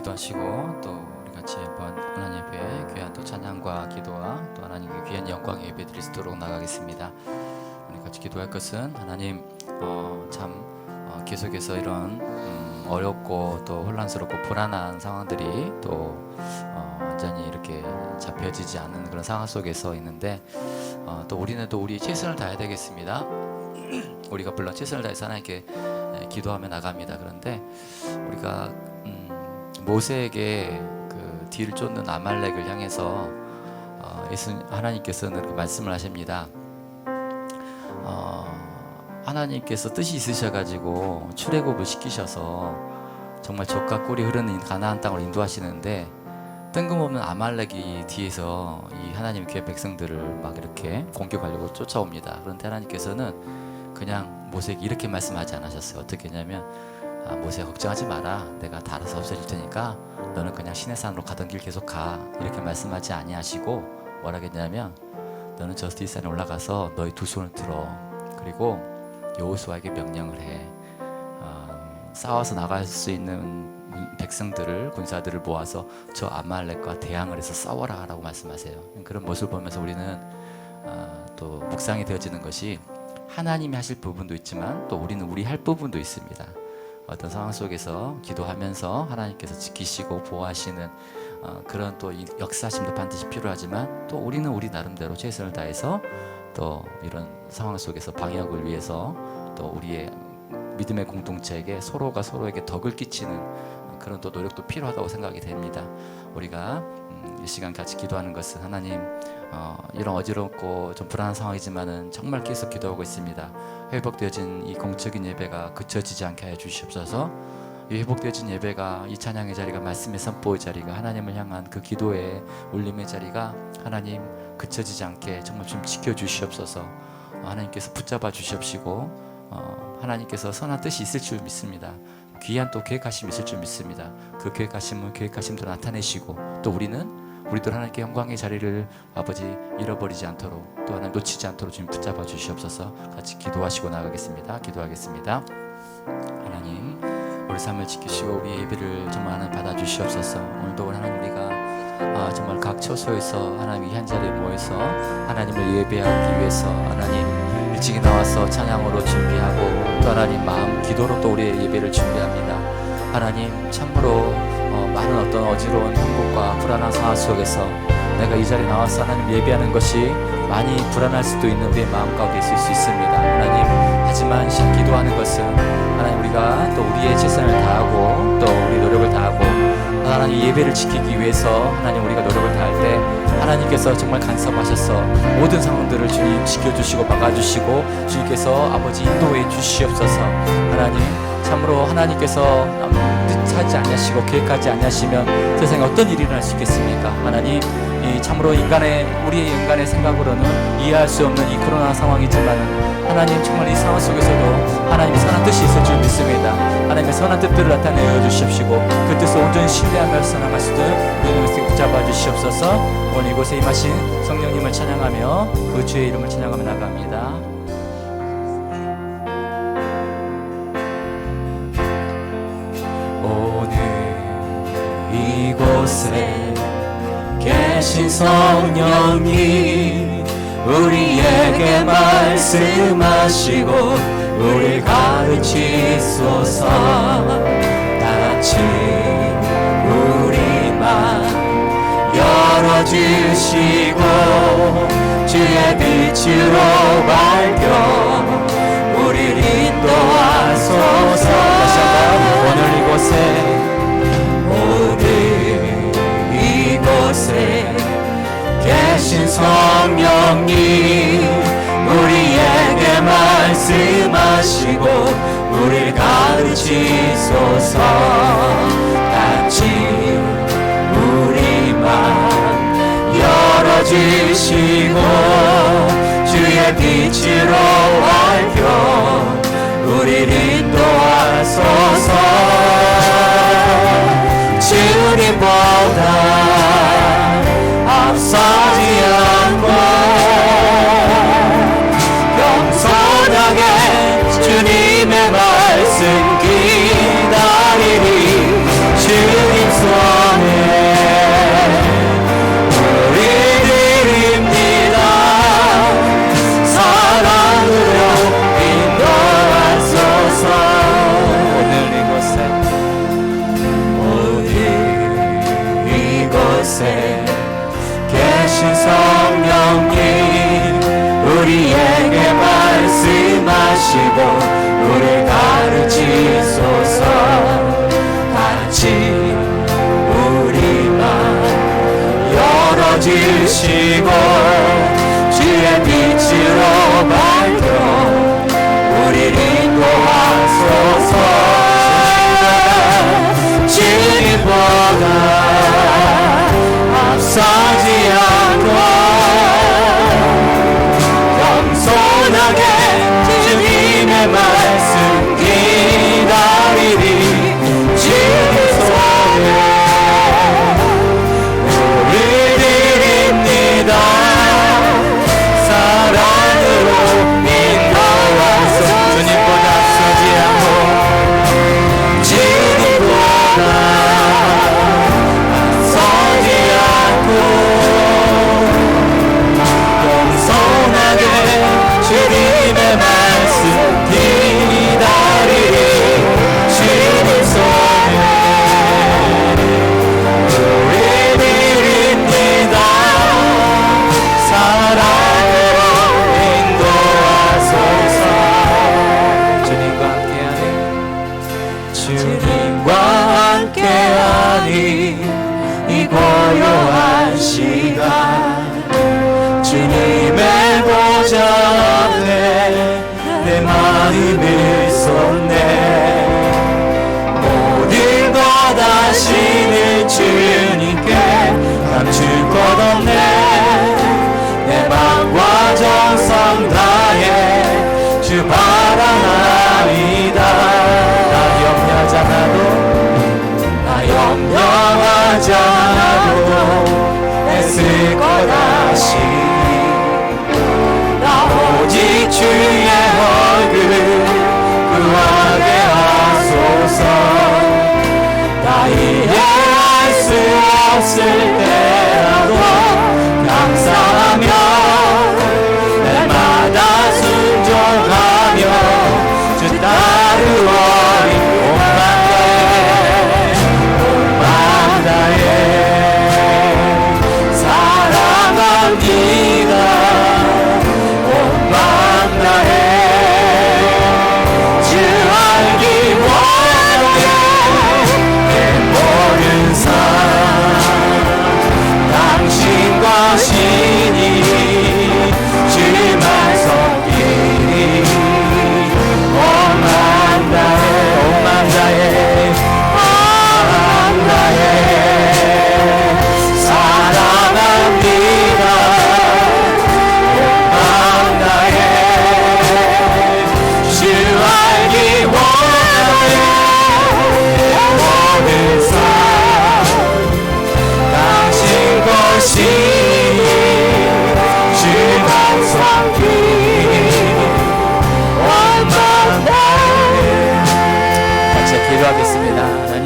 기도하시고 또 우리 같이 한번 하나님 앞에 귀한 또 찬양과 기도와 또 하나님께 귀한 영광 예배 드리도록 나가겠습니다. 우리 같이 기도할 것은 하나님 계속해서 이런 어렵고 또 혼란스럽고 불안한 상황들이 또 완전히 이렇게 잡혀지지 않는 그런 상황 속에서 있는데 또 우리는 또 우리 최선을 다해야 되겠습니다. 우리가 물론 최선을 다해서 하나님께 기도하며 나갑니다. 그런데 우리가 모세에게 그 뒤를 쫓는 아말렉을 향해서 하나님께서는 그 말씀을 하십니다. 하나님께서 뜻이 있으셔가지고 출애굽을 시키셔서 정말 젖과 꿀이 흐르는 가나안 땅을 인도하시는데 뜬금없는 아말렉이 뒤에서 이 하나님의 귀한 백성들을 막 이렇게 공격하려고 쫓아옵니다. 그런데 하나님께서는 그냥 모세에게 이렇게 말씀하지 않으셨어요. 어떻게 했냐면 모세야 걱정하지 마라. 내가 다 알아서 없애줄 테니까 너는 그냥 시내산으로 가던 길 계속 가. 이렇게 말씀하지 아니하시고 뭐라 했냐면 너는 저 뒷산에 올라가서 너의 두 손을 들어. 그리고 여호수아에게 명령을 해. 싸워서 나갈 수 있는 백성들을 군사들을 모아서 저 아말렉과 대항을 해서 싸워라 라고 말씀하세요. 그런 모습을 보면서 우리는 또 묵상이 되어지는 것이 하나님이 하실 부분도 있지만 또 우리는 우리 할 부분도 있습니다. 어떤 상황 속에서 기도하면서 하나님께서 지키시고 보호하시는 그런 또 역사심도 반드시 필요하지만 또 우리는 우리 나름대로 최선을 다해서 또 이런 상황 속에서 방역을 위해서 또 우리의 믿음의 공동체에게 서로가 서로에게 덕을 끼치는 그런 또 노력도 필요하다고 생각이 됩니다. 우리가 이 시간 같이 기도하는 것은 하나님 이런 어지럽고 좀 불안한 상황이지만은 정말 계속 기도하고 있습니다. 회복되어진 이 공적인 예배가 그쳐지지 않게 하여 주시옵소서. 이 회복되어진 예배가 이 찬양의 자리가 말씀의 선포의 자리가 하나님을 향한 그 기도의 울림의 자리가 하나님 그쳐지지 않게 정말 좀 지켜주시옵소서. 하나님께서 붙잡아 주시옵시고 하나님께서 선한 뜻이 있을 줄 믿습니다. 귀한 또 계획하심이 있을 줄 믿습니다. 그 계획하심은 계획하심대로 나타내시고 또 우리도 하나님께 영광의 자리를 아버지 잃어버리지 않도록 또 하나님 놓치지 않도록 주님 붙잡아 주시옵소서. 같이 기도하시고 나가겠습니다. 기도하겠습니다. 하나님 우리 삶을 지키시고 우리 예배를 정말 하나님 받아주시옵소서. 오늘도 하나님 우리가 정말 각 처소에서 하나님 이 한 자리에 모여서 하나님을 예배하기 위해서 하나님 일찍이 나와서 찬양으로 준비하고 또 하나님 마음 기도로 또 우리의 예배를 준비합니다. 하나님 참으로 많은 어떤 어지러운 행복과 불안한 상황 속에서 내가 이 자리에 나와서 하나님 예배하는 것이 많이 불안할 수도 있는 우리의 마음 가운데 있을 수 있습니다. 하나님 하지만 기도하는 것은 하나님 우리가 또 우리의 최선을 다하고 또 우리 노력을 다하고 하나님 예배를 지키기 위해서 하나님 우리가 노력을 다할 때 하나님께서 정말 간섭하셔서 모든 상황들을 주님 지켜주시고 막아주시고 주님께서 아버지 인도해 주시옵소서. 하나님 참으로 하나님께서 뜻하지 않으시고 계획하지 않으시면 세상에 어떤 일이 일어날 수 있겠습니까? 하나님 이 참으로 우리의 인간의 생각으로는 이해할 수 없는 이 코로나 상황이지만 하나님 정말 이 상황 속에서도 하나님의 선한 뜻이 있을 줄 믿습니다. 하나님의 선한 뜻들을 나타내어 주십시고 그 뜻을 온전히 신뢰하며 선행할 수 있도록 우리의 말씀 붙잡아 주시옵소서. 오늘 이곳에 임하신 성령님을 찬양하며 그 주의 이름을 찬양하며 나갑니다. 이곳에 계신 성령님 우리에게 말씀하시고 우리 가르치소서. 다같이 우리만 열어주시고 주의 빛으로 밝혀 우리를 인도하소서. 다시 한번 오늘 이곳에 계신 성령님 우리에게 말씀하시고 우리를 가르치소서. 같이 우리만 열어주시고 주의 빛으로 밝혀 우리를 인도하소서. 주님보다 앞서지 않고 겸손하게 주님의 말씀 기다리리. 주님 손 지으시고 주의 빛으로 밝혀 우리를 인도하소서. 주님보다 앞서지 않고 겸손하게 주님의 말씀 기다리리. 주님 손에 우리를 입니다. 사랑으로 인도하소서. 주님보다 앞서지 않고 주님보다 앞서지 않고 겸손하게 주님의 말씀 기다리리. 주님 손에 우리를 입니다. 사랑으로 인도하소서. 주님과 함께하니 주님과 함께하니 이 고요한 시간 주님의 보좌 앞에 내 마음을 쏟네. 모든 것 하시는 주님께 감출 것 없네. 내 맘과 정성 다해 주 바라나이다. 나 염려하지 않아도 나 염려하지 않아도 애쓸 것 하시니 나 오직 주의 얼굴 구하게 하소서. 나 이해할 수 없을 때라도 감사하며 날마다 순종하며 주 따르오리. 온 마음 다해 사랑합니다. 온 마음 다해 주 알기 원해. 내 모든 삶 당신과 신이 주만 섬기니 온 마음 다해 온 마음 다해 마음 다해 사랑합니다. 온 마음 다해 주 알기 원해. 모든 삶 당신 것이니 주만 섬기니 온 마음 다해. 같이 기도하겠습니다. 하나님,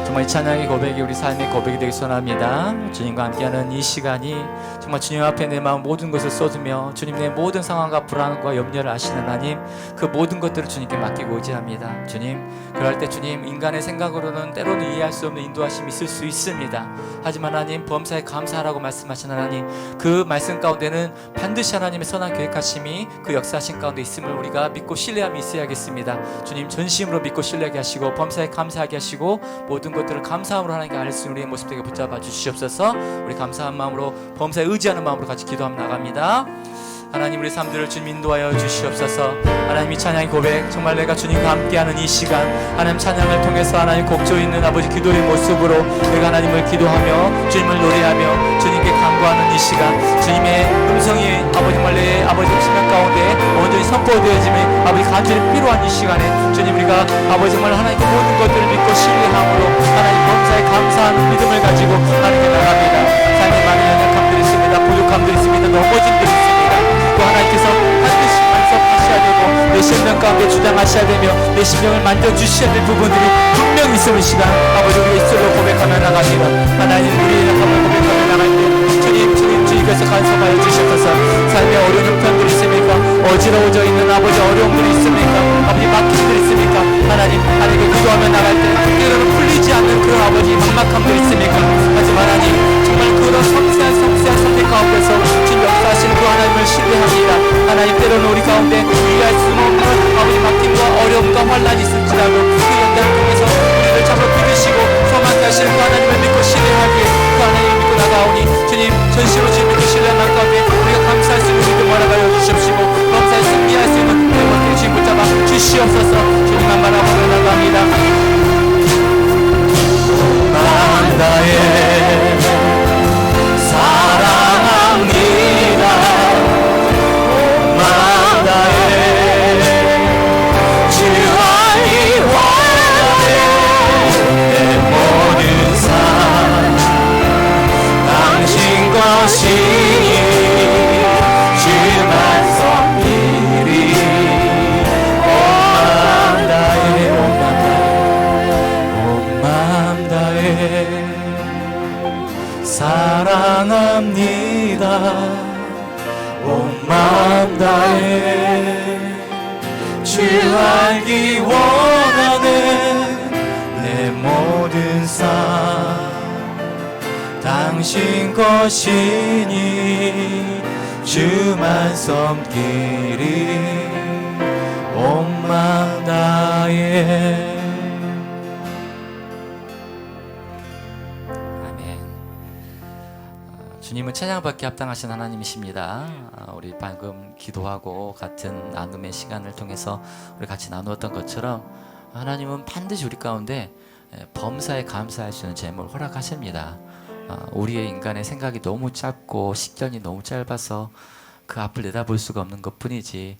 정말 이 찬양의 고백이 우리 삶의 고백이 되기 원합니다. 주님과 함께하는 이 시간이 정말 주님 앞에 내 마음 모든 것을 쏟으며 주님 내 모든 상황과 불안과 염려를 아시는 하나님, 그 모든 것들을 주님께 맡기고 의지합니다. 주님, 그럴 때 주님 인간의 생각으로는 때로는 이해할 수 없는 인도하심이 있을 수 있습니다. 하지만 하나님 범사에 감사하라고 말씀하신 하나님, 그 말씀 가운데는 반드시 하나님의 선한 계획하심이 그 역사하신 가운데 있음을 우리가 믿고 신뢰함이 있어야겠습니다. 주님 전심으로 믿고 신뢰하게 하시고 범사에 감사하게 하시고 모든 것들을 감사함으로 하나님께 알 수 있는 우리의 모습 되게 붙잡아 주시옵소서. 우리 감사한 마음으로 범사에 의지하는 마음으로 같이 기도하며 나갑니다. 하나님, 우리 삶들을 주님 인도하여 주시옵소서. 하나님, 이 찬양의 고백, 정말 내가 주님과 함께하는 이 시간, 하나님 찬양을 통해서 하나님 곡조 있는 아버지 기도의 모습으로 내가 하나님을 기도하며 주님을 노래하며 주님께 간구하는 이 시간, 주님의 음성이 아버지 정말 내 아버지 심령 가운데 온전히 선포되어짐이 아버지 간절히 필요한 이 시간에 주님, 우리가 아버지 정말 하나님께 모든 것들을 믿고 신뢰함으로 하나님 범사에 감사하는 믿음을 가지고 하나님께 나갑니다. 삶에 많은 연약함들이 있습니다. 부족함들이 있습니다. 넘어짐들이 있습니다. 또 하나님께서 반드시 만족하셔야 되고 내 심령 가운데 주장하셔야 되며 내 심령을 만져주셔야 될 부분들이 분명히 있을 시간 아버지 우리가 입술로 고백하며 나갑니다. 하나님, 우리의 약함을 고백하며 나갈 때 주님께서 간섭하여 주셔서 삶의 어려운 형편들이 있습니까? 어지러워져 있는 아버지 어려움들이 있습니까? 아버지 막힘들이 있습니까? 하나님께 기도하며 나갈 때 때로는 풀리지 않는 그런 아버지 막막함들이 있습니까? 하지만 하나님, 정말 그런 섬세한 선택 가운데서 주님 역사하시는 그 하나님을 신뢰합니다. 하나님, 때로는 우리 가운데 이해할 수 없는 아버지 막힘과 어려움과 환란이 있을지라도 그 연단을 통해서 우리를 잡아 믿으시고 소망케 하시는 그 하나님을 믿고 신뢰하기에 그 하나님을 믿고 나가오니 주님, 저 주시옵소서. 주님만 바라보며 나갑니다. 마음 다해 사랑합니다. 마음 다해 주 알기 원하네. 내 모든 삶 당신 것이니 주만 섬기리. 온 마음 다해 온 마음 다해 사랑합니다. 온 마음 다해 주 알기 원하는 내 모든 삶 당신 것이니 주만 섬기리. 온 마음 다해. 주님은 찬양받기 합당하신 하나님이십니다. 우리 방금 기도하고 같은 나눔의 시간을 통해서 우리 같이 나누었던 것처럼 하나님은 반드시 우리 가운데 범사에 감사할 수 있는 재물을 허락하십니다. 우리의 인간의 생각이 너무 짧고 시간이 너무 짧아서 그 앞을 내다볼 수가 없는 것뿐이지,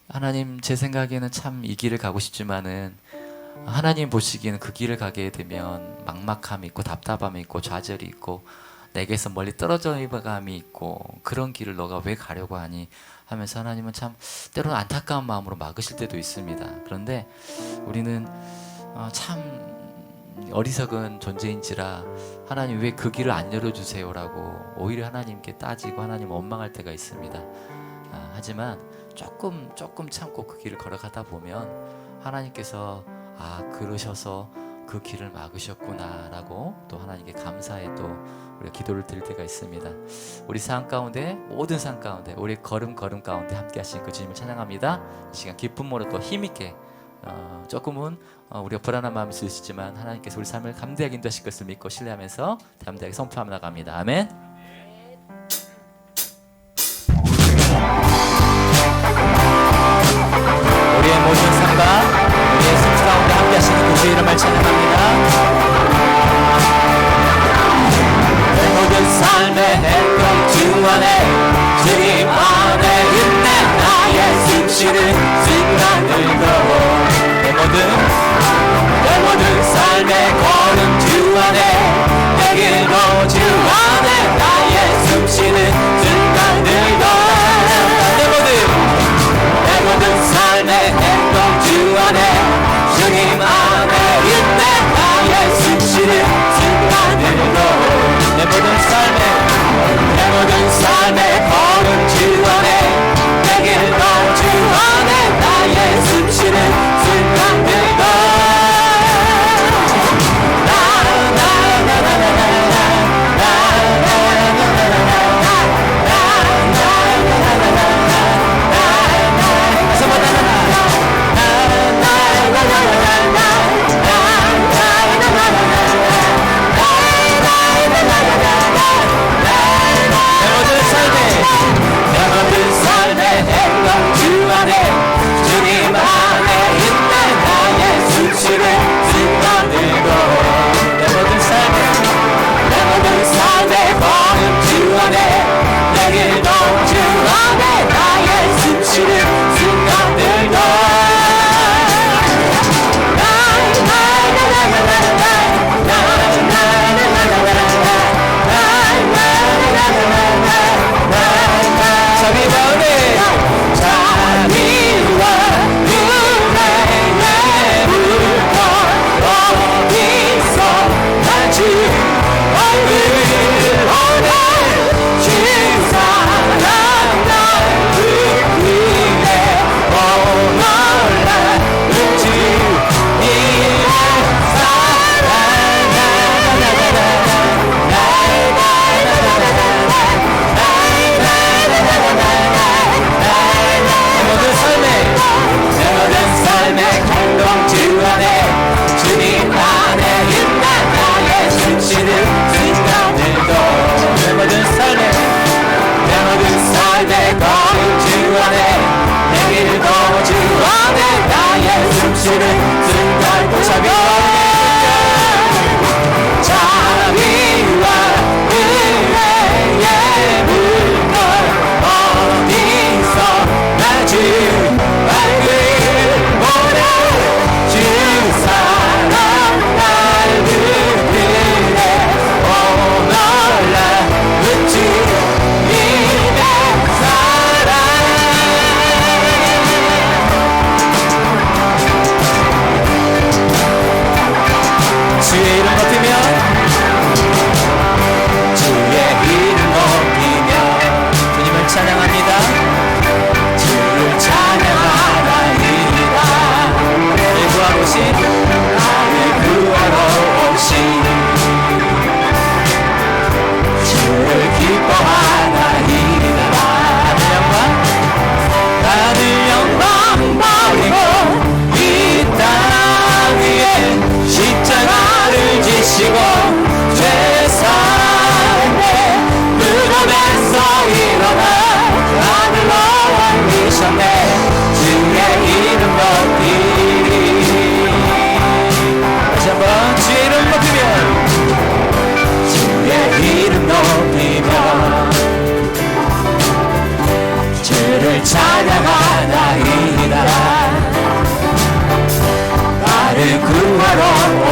하나님 제 생각에는 참 이 길을 가고 싶지만은 하나님 보시기에는 그 길을 가게 되면 막막함이 있고 답답함이 있고 좌절이 있고 내게서 멀리 떨어져 있는 감이 있고, 그런 길을 너가 왜 가려고 하니 하면서 하나님은 참 때로는 안타까운 마음으로 막으실 때도 있습니다. 그런데 우리는 참 어리석은 존재인지라 하나님 왜 그 길을 안 열어주세요라고 오히려 하나님께 따지고 하나님 원망할 때가 있습니다. 하지만 조금 참고 그 길을 걸어가다 보면 하나님께서 그러셔서 그 길을 막으셨구나 라고 또 하나님께 감사에 또 우리가 기도를 드릴 때가 있습니다. 우리 삶 가운데, 모든 삶 가운데, 우리 걸음 가운데 함께 하신 그 주님을 찬양합니다. 이 시간 기쁨으로 또 힘있게 조금은 우리가 불안한 마음이 있을 수 있지만 하나님께서 우리 삶을 감대하게 인도하실 것을 믿고 신뢰하면서 담대하게 선포하며 나갑니다. 아멘. 우리의 모든 삶과 우리의 삶 가운데 함께 하시는 그 주의 이름을 찬양합니다. 내 모든 삶의 행동 주 안에 주님 안에 있네. 나의 숨쉬는 순간들도 내 모든 삶의 걸음 주 안에 내 길도 주 안에 나의 숨쉬는 순간들도 내 모든 삶의 행동 주 안에 주님 안에 있네. 나의 숨쉬는 순간들도 내 모든 삶의 걸음 주 안에 내 길도 주 안에 나의 숨쉬는 순간들도 내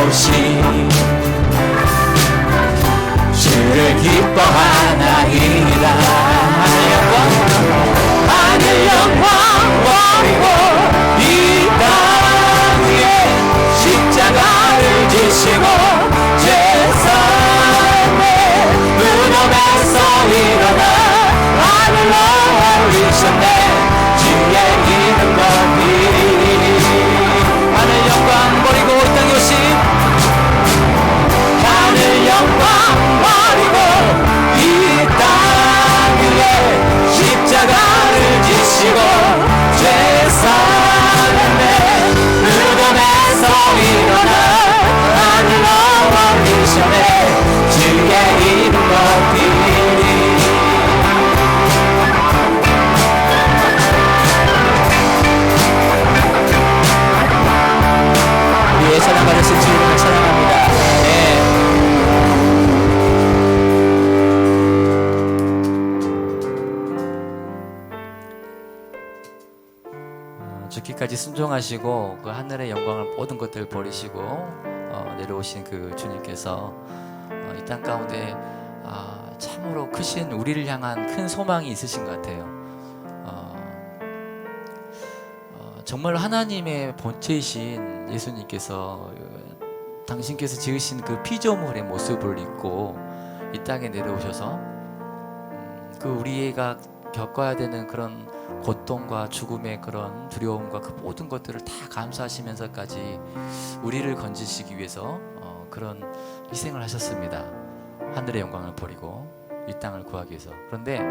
오신 주를 기뻐하나이다. 하늘 영광 버리고 이 땅 위에 십자가를 지시고 죄사함의 무덤에서 일어나 하늘로 올리셨네. 주의 이름 높이 하늘 영광 버리고 이 땅에 오신 하늘 영광 버리고 이 땅 위에 십자가를 지시고 죄사함의 무덤에서 일어나 하늘로 올리셨네. 주의 이름 높이리. 우리의 찬양받으신 주 이름을 찬양합니다. 죽기까지 순종하시고 그 하늘의 영광을 모든 것들을 버리시고 내려오신 그 주님께서 이 땅 가운데 참으로 크신 우리를 향한 큰 소망이 있으신 것 같아요. 정말 하나님의 본체이신 예수님께서 당신께서 지으신 그 피조물의 모습을 입고 이 땅에 내려오셔서 그 우리가 겪어야 되는 그런 고통과 죽음의 그런 두려움과 그 모든 것들을 다 감수하시면서까지 우리를 건지시기 위해서 그런 희생을 하셨습니다. 하늘의 영광을 버리고 이 땅을 구하기 위해서. 그런데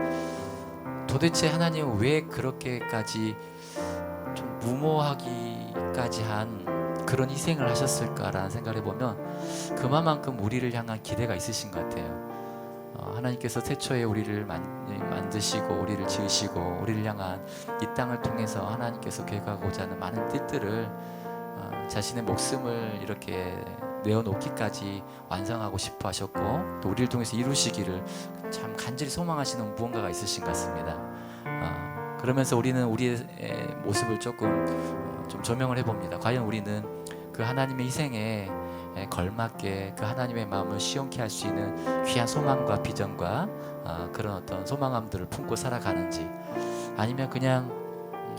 도대체 하나님은 왜 그렇게까지 좀 무모하기까지 한 그런 희생을 하셨을까라는 생각을 해보면 그만큼 우리를 향한 기대가 있으신 것 같아요. 하나님께서 태초에 우리를 만드시고 우리를 지으시고 우리를 향한 이 땅을 통해서 하나님께서 계획하고자 하는 많은 뜻들을 자신의 목숨을 이렇게 내어놓기까지 완성하고 싶어 하셨고 또 우리를 통해서 이루시기를 참 간절히 소망하시는 무언가가 있으신 것 같습니다. 그러면서 우리는 우리의 모습을 조금 좀 조명을 해봅니다. 과연 우리는 그 하나님의 희생에 걸맞게 그 하나님의 마음을 시원케 할 수 있는 귀한 소망과 비전과 그런 어떤 소망함들을 품고 살아가는지, 아니면 그냥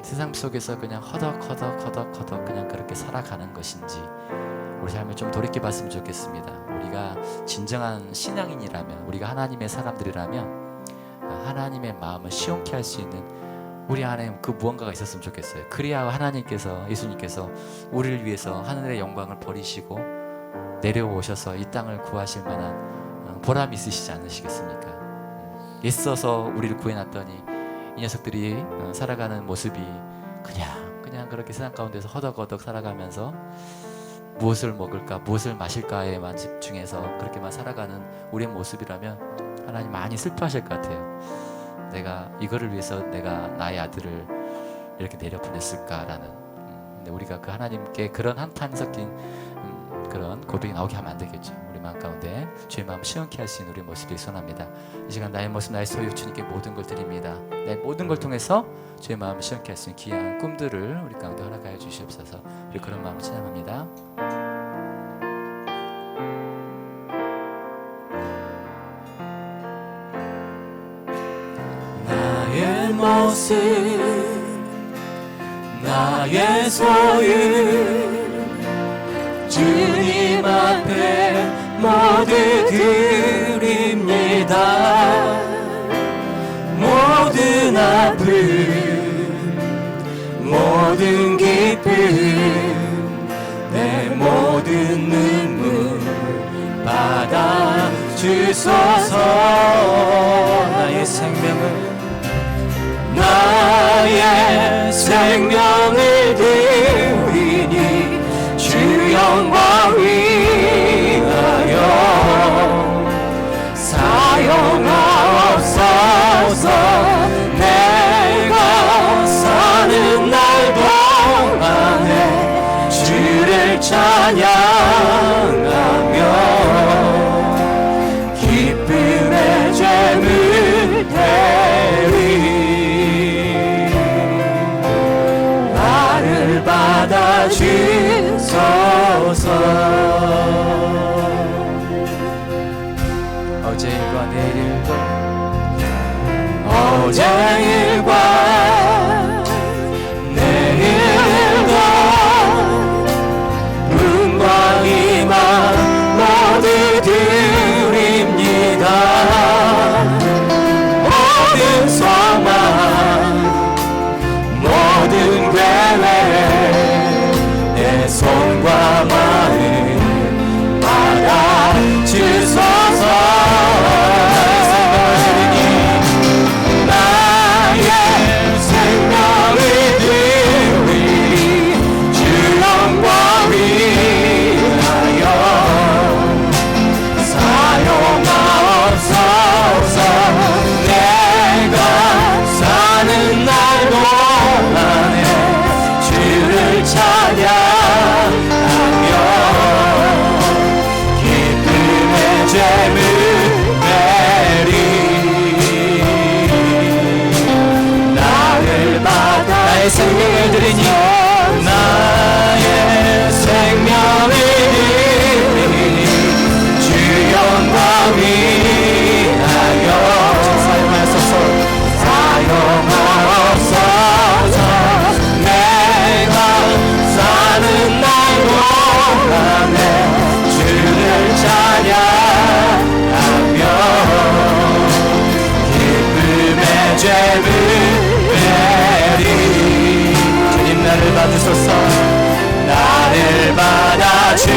세상 속에서 그냥 허덕허덕 그냥 그렇게 살아가는 것인지 우리 삶을 좀 돌이켜봤으면 좋겠습니다. 우리가 진정한 신앙인이라면, 우리가 하나님의 사람들이라면 하나님의 마음을 시원케 할 수 있는 우리 안에 그 무언가가 있었으면 좋겠어요. 그래야 하나님께서, 예수님께서 우리를 위해서 하늘의 영광을 버리시고 내려오셔서 이 땅을 구하실 만한 보람이 있으시지 않으시겠습니까? 애써서 우리를 구해놨더니 이 녀석들이 살아가는 모습이 그냥 그렇게 세상 가운데서 허덕허덕 살아가면서 무엇을 먹을까 무엇을 마실까에만 집중해서 그렇게만 살아가는 우리의 모습이라면 하나님 많이 슬퍼하실 것 같아요. 내가 이거를 위해서 내가 나의 아들을 이렇게 내려보냈을까라는. 근데 우리가 그 하나님께 그런 한탄 섞인 그런 고백이 나오게 하면 안 되겠죠. 우리 마음 가운데 주의 마음 시원케 할 수 있는 우리 모습이 선합니다. 이 시간 나의 모습, 나의 소유, 주님께 모든 걸 드립니다. 내 모든 걸 통해서 주의 마음 시원케 할 수 있는 귀한 꿈들을 우리 가운데 허락하여 주시옵소서. 우리 그런 마음을 찬양합니다. 나의 모습, 나의 소유, 주님 앞에 모두 드립니다. 모든 아픔, 모든 기쁨, 내 모든 눈물 받아 주소서. 나의 생명을 드리니 주 영광 위하여 사용하옵소서. 내가 사는 날 동안에 주를 찬양하며 기쁨의 죄물 대리 나를 받아 주소서. 어제일과 내일과 눈과 희망 모두 드립니다. 모든 소망 모든 계획 내 손과 마음 받아주소서. 나의 생명을 드리 주 영광 위하여 사용하옵소서. 내가 사는 날 동안에 주를 찬양하며 기쁨의 제물 내리 나를 받아 나의 생명을 드리니 나의 생명을 드리니 주 영광 위하여 사용하옵소서. 사용하옵소서. 내가 사는 날 동안에 주를 찬양하며 기쁨의 제물 내리 주님 나를 받으소서. 나를 받아주소서.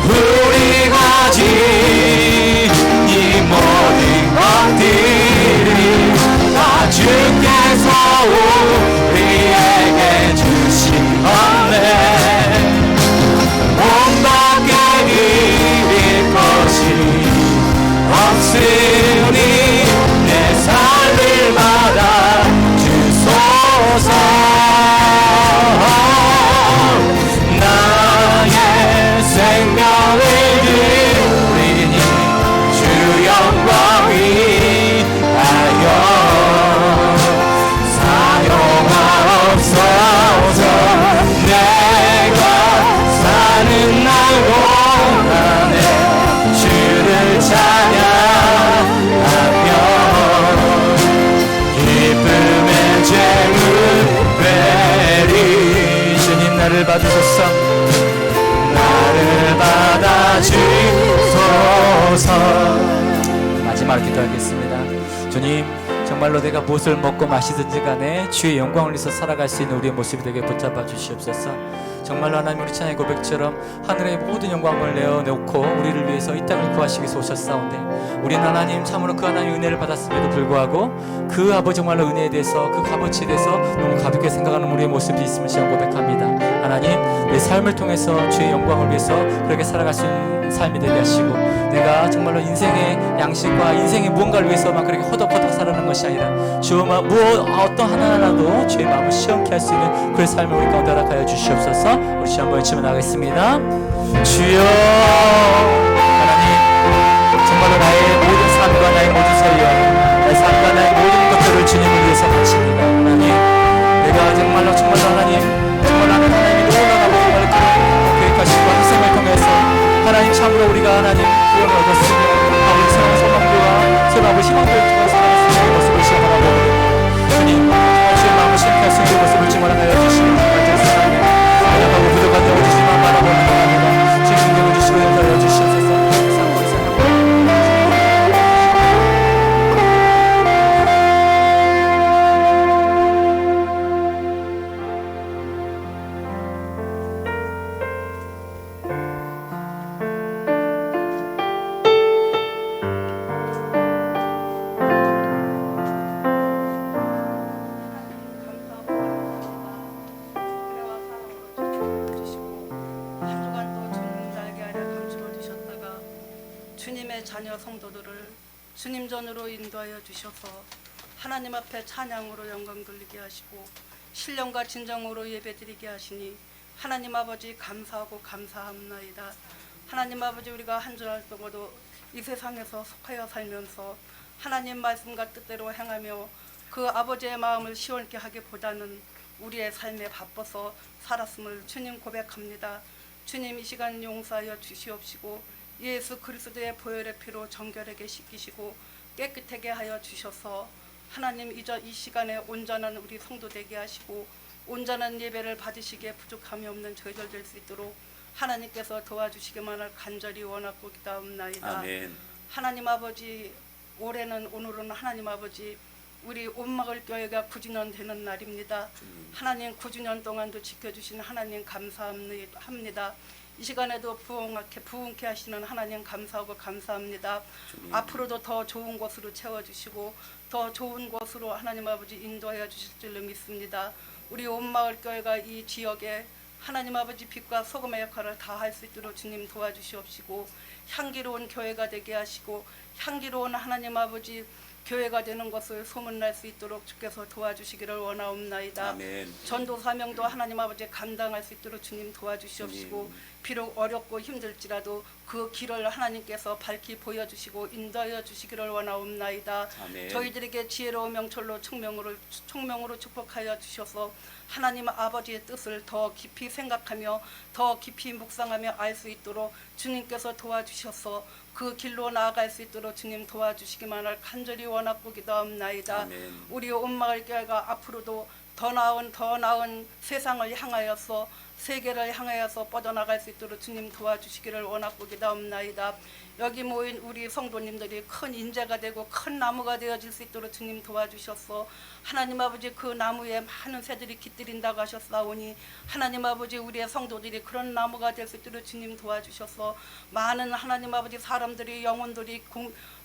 우리 가진 이 모든 것들이 다 주께서 우리에게 주신 건데 몸밖에 드릴 것이 없으니 내 삶을 받아 주소서. 나의 생명을 드리니 주 영광 위하여 사용하옵소서. 내가 사는 날 동안에 주를 찬양하며 기쁨의 제물 되리. 주님 나를 받으소서. 나를 받아주소서. 마지막으로 기도하겠습니다. 주님 정말로 내가 무엇을 먹고 마시든지 간에 주의 영광을 위해서 살아갈 수 있는 우리의 모습이 되게 붙잡아 주시옵소서. 정말로 하나님 우리 찬양의 고백처럼 하늘의 모든 영광을 내어놓고 우리를 위해서 이 땅을 구하시기 위해서 오셨사온데 우리는 하나님 참으로 그 하나님의 은혜를 받았음에도 불구하고 그 아버지 정말로 은혜에 대해서 그 값어치에 대해서 너무 가볍게 생각하는 우리의 모습이 있음을 시험 고백합니다. 하나님 내 삶을 통해서 주의 영광을 위해서 그렇게 살아갈 수 있는 삶이 되게 하시고 내가 정말로 인생의 양식과 인생의 무언가를 위해서만 그렇게 허덕허덕 살아가는 것이 아니라 주의 어떤 하나라도 주의 마음을 시험케 할 수 있는 그의 삶을 우리 가운데 허락하여 주시옵소서. 우리 시험 한번 외치며 나가겠습니다. 주여 하나님 정말로 나의 모든 삶과 나의 모든 소유 나의 삶과 나의 모든 것들을 주님을 위해서 바칩니다. 하나님 내가 정말로 하나님 정말로 하나님이 너무나도 정말로 계획하시고 희생을 통해서 하나님 참으로 우리가 하나님 구원을 얻었으며 아버지 새로운 소망들과 새로운 아버지 희망들을 통해 살아갈 수 있는 모습을 시험하라고 주님 주의 마음을 시험케 할 수 있는 모습을 증언하여 주시며 같은 세상에 연약하고 부족한 영혼이지만 바라보는 것입니다. 주님 능력을 주시고 인도하여 주시옵소서. 주님의 자녀 성도들을 주님 전으로 인도하여 주셔서 하나님 앞에 찬양으로 영광 돌리게 하시고 신령과 진정으로 예배드리게 하시니 하나님 아버지 감사하고 감사합나이다. 하나님 아버지 우리가 한 주날 동안도 이 세상에서 속하여 살면서 하나님 말씀과 뜻대로 행하며 그 아버지의 마음을 시원케 하기보다는 우리의 삶에 바빠서 살았음을 주님 고백합니다. 주님 이 시간 용서하여 주시옵시고 예수 그리스도의 보혈의 피로 정결하게 씻기시고 깨끗하게 하여 주셔서 하나님 이 시간에 온전한 우리 성도 되게 하시고 온전한 예배를 받으시기에 부족함이 없는 저희들 될 수 있도록 하나님께서 도와주시기만을 간절히 원하고 기도하옵나이다. 아멘. 하나님 아버지, 오늘은 하나님 아버지 우리 온마을 교회가 9주년 되는 날입니다. 하나님 9주년 동안도 지켜주신 하나님 감사합니다. 이 시간에도 부흥케 하시는 하나님 감사하고 감사합니다. 앞으로도 더 좋은 곳으로 채워주시고 더 좋은 곳으로 하나님 아버지 인도하여 주실 줄로 믿습니다. 우리 온마을 교회가 이 지역에 하나님 아버지 빛과 소금의 역할을 다할 수 있도록 주님 도와주시옵시고 향기로운 교회가 되게 하시고 향기로운 하나님 아버지 교회가 되는 것을 소문날 수 있도록 주께서 도와주시기를 원하옵나이다. 아멘. 전도 사명도 하나님 아버지 감당할 수 있도록 주님 도와주시옵시고 비록 어렵고 힘들지라도 그 길을 하나님께서 밝히 보여주시고 인도하여 주시기를 원하옵나이다. 아멘. 저희들에게 지혜로운 명철로 총명으로 축복하여 주셔서 하나님 아버지의 뜻을 더 깊이 생각하며 더 깊이 묵상하며 알 수 있도록 주님께서 도와주셔서 그 길로 나아갈 수 있도록 주님 도와주시기만을 간절히 원하고 기도합나이다. 아멘. 우리 온마을 교회가 앞으로도 더 나은 세상을 향하여서 세계를 향하여서 뻗어나갈 수 있도록 주님 도와주시기를 원하고 기도합나이다. 여기 모인 우리 성도님들이 큰 인재가 되고 큰 나무가 되어질 수 있도록 주님 도와주셔서 하나님 아버지 그 나무에 많은 새들이 깃들인다고 하셨사오니 하나님 아버지 우리의 성도들이 그런 나무가 될 수 있도록 주님 도와주셔서 많은 하나님 아버지 사람들이 영혼들이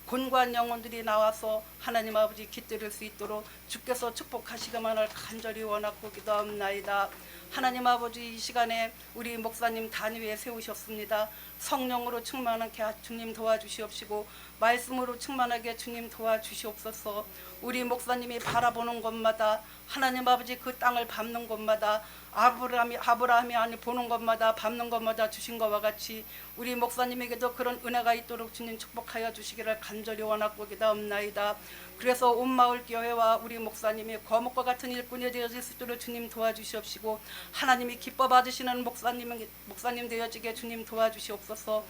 곤고한 영혼들이 나와서 하나님 아버지 깃들일 수 있도록 주께서 축복하시기만을 간절히 원하고 기도합나이다. 하나님 아버지 이 시간에 우리 목사님 단 위에 세우셨습니다. 성령으로 충만하게 주님 도와주시옵시고 말씀으로 충만하게 주님 도와주시옵소서. 우리 목사님이 바라보는 곳마다 하나님 아버지 그 땅을 밟는 곳마다 아브라함이 아니 보는 것마다 밟는 것마다 주신 것과 같이 우리 목사님에게도 그런 은혜가 있도록 주님 축복하여 주시기를 간절히 원하고 기도합나이다. 그래서 온 마을 교회와 우리 목사님이 거목과 같은 일꾼이 되어질 수 있도록 주님 도와주시옵시고 하나님이 기뻐 받으시는 목사님 되어지게 주님 도와주시옵소서.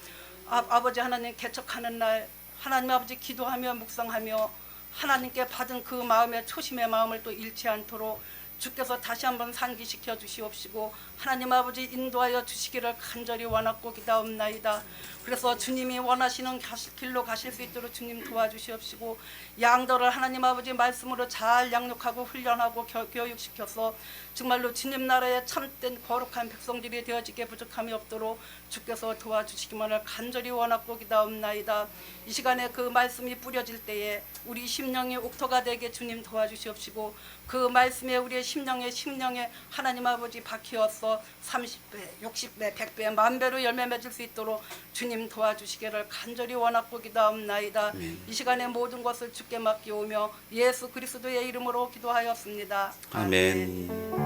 아버지 하나님 개척하는 날 하나님 아버지 기도하며 묵상하며 하나님께 받은 그 마음의 초심의 마음을 또 잃지 않도록 주께서 다시 한번 상기시켜 주시옵시고 하나님 아버지 인도하여 주시기를 간절히 원하고 기도합나이다. 그래서 주님이 원하시는 길로 가실 수 있도록 주님 도와주시옵시고 양들을 하나님 아버지 말씀으로 잘 양육하고 훈련하고 교육시켜서 정말로 주님 나라의 참된 거룩한 백성들이 되어지게 부족함이 없도록 주께서 도와주시기만을 간절히 원하고 기도합나이다. 이 시간에 그 말씀이 뿌려질 때에 우리 심령이 옥토가 되게 주님 도와주시옵시고 그 말씀에 우리의 심령에 하나님 아버지 박히어서 30배, 60배, 100배, 만배로 열매 맺을 수 있도록 주님 도와주시기를 간절히 원하고 기도합나이다. 이 시간에 모든 것을 주께 맡기오며 예수 그리스도의 이름으로 기도하였습니다. 아멘.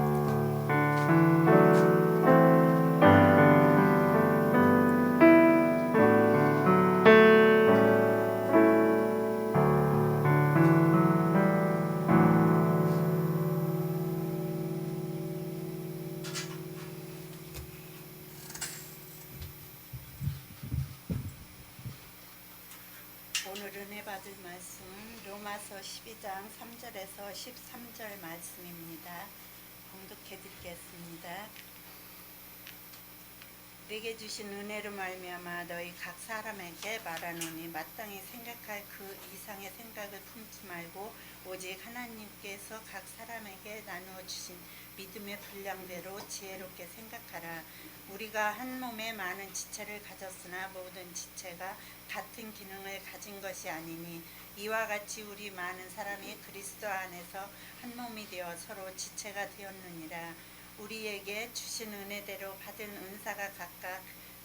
오늘 은혜 받을 말씀은 로마서 12장 3절에서 13절 말씀입니다. 봉독해 드리겠습니다. 내게 주신 은혜로 말미암아 너희 각 사람에게 말하노니 마땅히 생각할 그 이상의 생각을 품지 말고 오직 하나님께서 각 사람에게 나누어 주신 믿음의 분량대로 지혜롭게 생각하라. 우리가 한 몸에 많은 지체를 가졌으나 모든 지체가 같은 기능을 가진 것이 아니니 이와 같이 우리 많은 사람이 그리스도 안에서 한 몸이 되어 서로 지체가 되었느니라. 우리에게 주신 은혜대로 받은 은사가 각각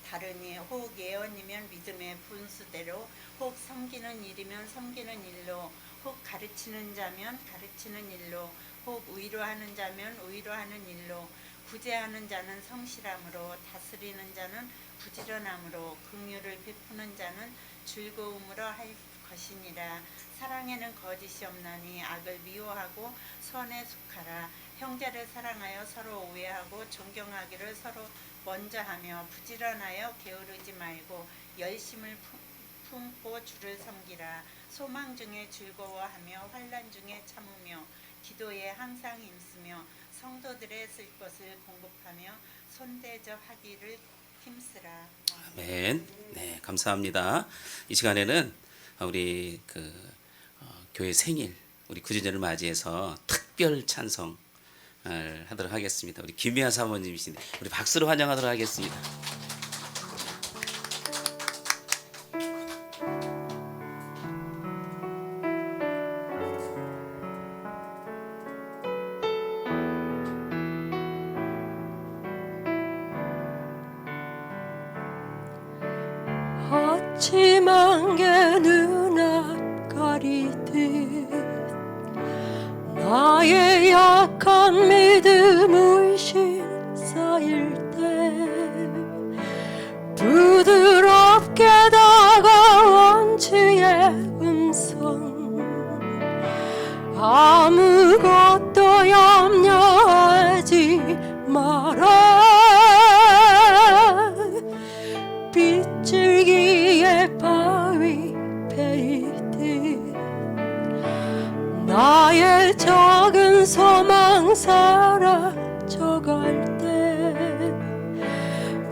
다르니 혹 예언이면 믿음의 분수대로, 혹 섬기는 일이면 섬기는 일로, 혹 가르치는 자면 가르치는 일로, 혹 위로하는 자면 위로하는 일로, 구제하는 자는 성실함으로, 다스리는 자는 부지런함으로, 긍휼을 베푸는 자는 즐거움으로 할 것이니라. 사랑에는 거짓이 없나니 악을 미워하고 선에 속하라. 형제를 사랑하여 서로 오해하고 존경하기를 서로 먼저 하며 부지런하여 게으르지 말고 열심을 품고 주를 섬기라. 소망 중에 즐거워하며 환난 중에 참으며 기도에 항상 힘쓰며 성도들의 쓸 것을 공급하며 손대접하기를 힘쓰라. 아멘. 네, 감사합니다. 이 시간에는 우리 교회 생일 우리 구주년을 맞이해서 특별 찬송을 하도록 하겠습니다. 우리 김미아 사모님이신데 우리 박수로 환영하도록 하겠습니다. 아침 안개 눈앞 가리듯 나의 약한 믿음 의심 쌓일 때 부드럽게 다가온 주의 음성 아무것도 염려하지 마라 빗줄기에 바위 베이듯 나의 작은 소망 사라져갈 때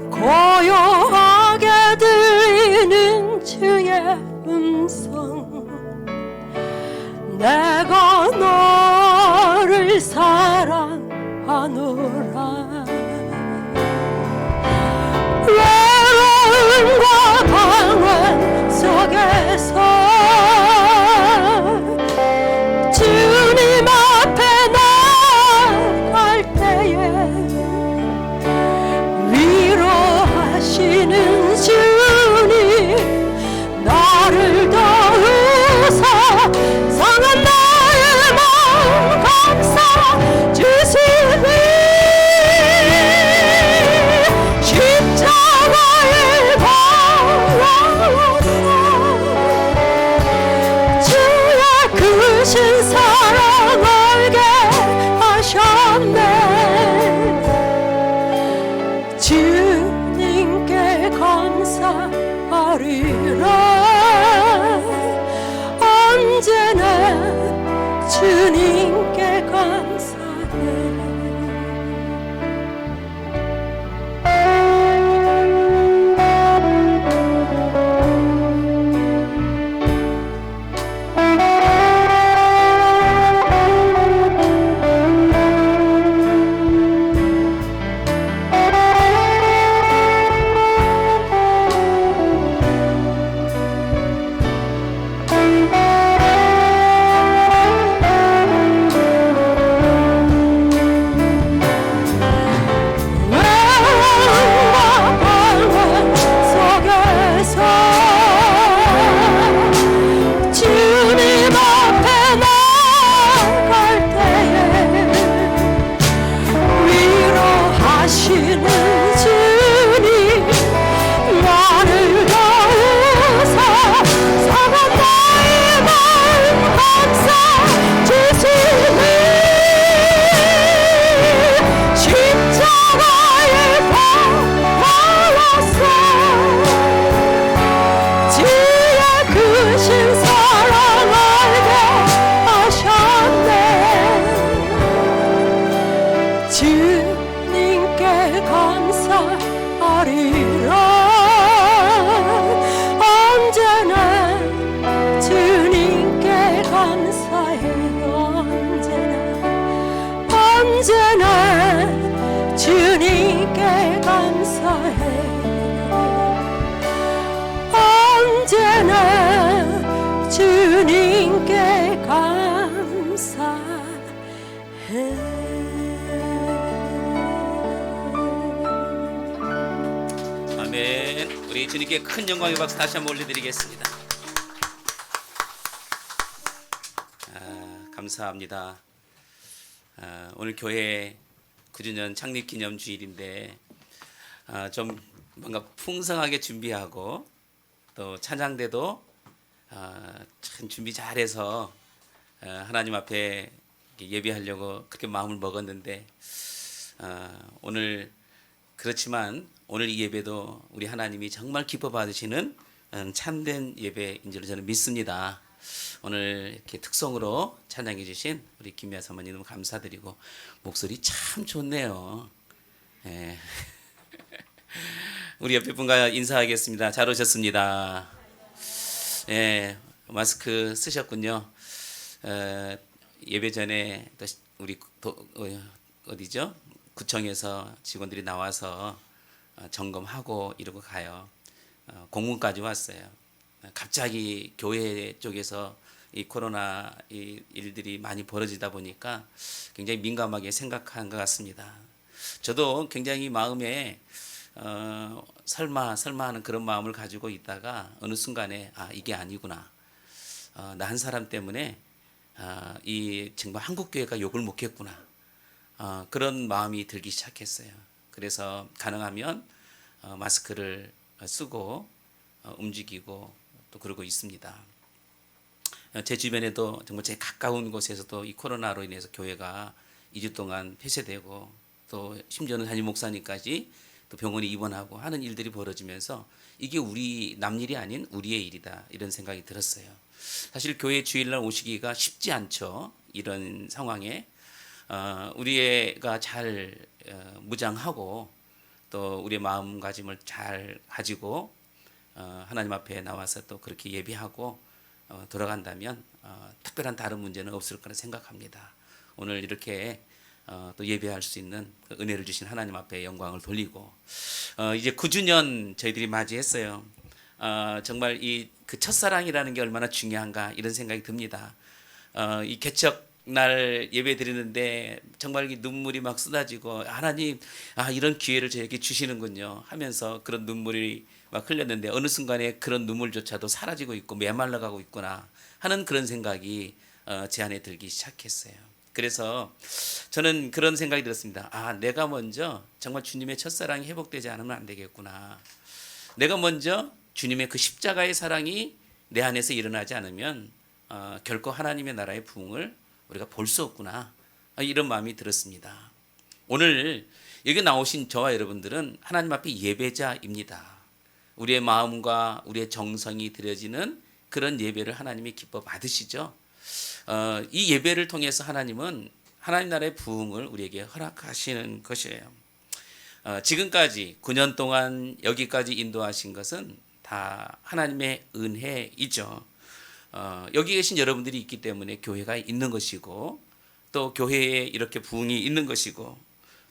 고요하게 들리는 주의 음성 내가 너를 사랑하노라 외로움과 방황 속에서 주님 앞에 나갈 때에 위로하시는 주님 나를 더우서 상한 나의 마음 감싸 주시니 십자가에 달아서 주의 크신 사랑 알게 하셨네 주님께 감사하리라 언제나 주님께 감사해 주님께 감사해 아멘. 우리 주님께 큰 영광의 박수 다시 한번 올려드리겠습니다. 감사합니다. 오늘 교회 9주년 창립기념 주일인데 좀 뭔가 풍성하게 준비하고 또 찬양대도 참 준비 잘해서 하나님 앞에 예배하려고 그렇게 마음을 먹었는데 오늘 그렇지만 오늘 이 예배도 우리 하나님이 정말 기뻐 받으시는 참된 예배인 줄 저는 믿습니다. 오늘 이렇게 특성으로 찬양해 주신 우리 김미아 사모님 너무 감사드리고 목소리 참 좋네요. 예. 우리 옆에 분과 인사하겠습니다. 잘 오셨습니다. 예, 마스크 쓰셨군요. 예배 전에 또 우리 어디죠? 구청에서 직원들이 나와서 점검하고 이러고 가요. 공문까지 왔어요. 갑자기 교회 쪽에서 이 코로나 이 일들이 많이 벌어지다 보니까 굉장히 민감하게 생각한 것 같습니다. 저도 굉장히 마음에 설마 하는 그런 마음을 가지고 있다가 어느 순간에 이게 아니구나. 나 한 사람 때문에 이 정말 한국 교회가 욕을 먹겠구나. 그런 마음이 들기 시작했어요. 그래서 가능하면 마스크를 쓰고 움직이고 또 그러고 있습니다. 제 주변에도 정말 제 가까운 곳에서도 이 코로나로 인해서 교회가 2주 동안 폐쇄되고 또 심지어는 담임 목사님까지 또 병원에 입원하고 하는 일들이 벌어지면서 이게 우리 남 일이 아닌 우리의 일이다 이런 생각이 들었어요. 사실 교회 주일날 오시기가 쉽지 않죠. 이런 상황에 우리가 잘 무장하고 또 우리의 마음가짐을 잘 가지고 하나님 앞에 나와서 또 그렇게 예배하고 돌아간다면 특별한 다른 문제는 없을 거라 생각합니다. 오늘 이렇게 또 예배할 수 있는 그 은혜를 주신 하나님 앞에 영광을 돌리고 이제 9주년 저희들이 맞이했어요. 정말 이 그 첫사랑이라는 게 얼마나 중요한가 이런 생각이 듭니다. 이 개척 날 예배 드리는데 정말 눈물이 막 쏟아지고 하나님 이런 기회를 저에게 주시는군요 하면서 그런 눈물이 막 흘렸는데 어느 순간에 그런 눈물조차도 사라지고 있고 메말라가고 있구나 하는 그런 생각이 제 안에 들기 시작했어요. 그래서 저는 그런 생각이 들었습니다. 내가 먼저 정말 주님의 첫사랑이 회복되지 않으면 안 되겠구나. 내가 먼저 주님의 그 십자가의 사랑이 내 안에서 일어나지 않으면 결코 하나님의 나라의 부흥을 우리가 볼 수 없구나. 이런 마음이 들었습니다. 오늘 여기 나오신 저와 여러분들은 하나님 앞에 예배자입니다. 우리의 마음과 우리의 정성이 드려지는 그런 예배를 하나님이 기뻐 받으시죠. 이 예배를 통해서 하나님은 하나님 나라의 부흥을 우리에게 허락하시는 것이에요. 지금까지 9년 동안 여기까지 인도하신 것은 다 하나님의 은혜이죠. 여기 계신 여러분들이 있기 때문에 교회가 있는 것이고 또 교회에 이렇게 부흥이 있는 것이고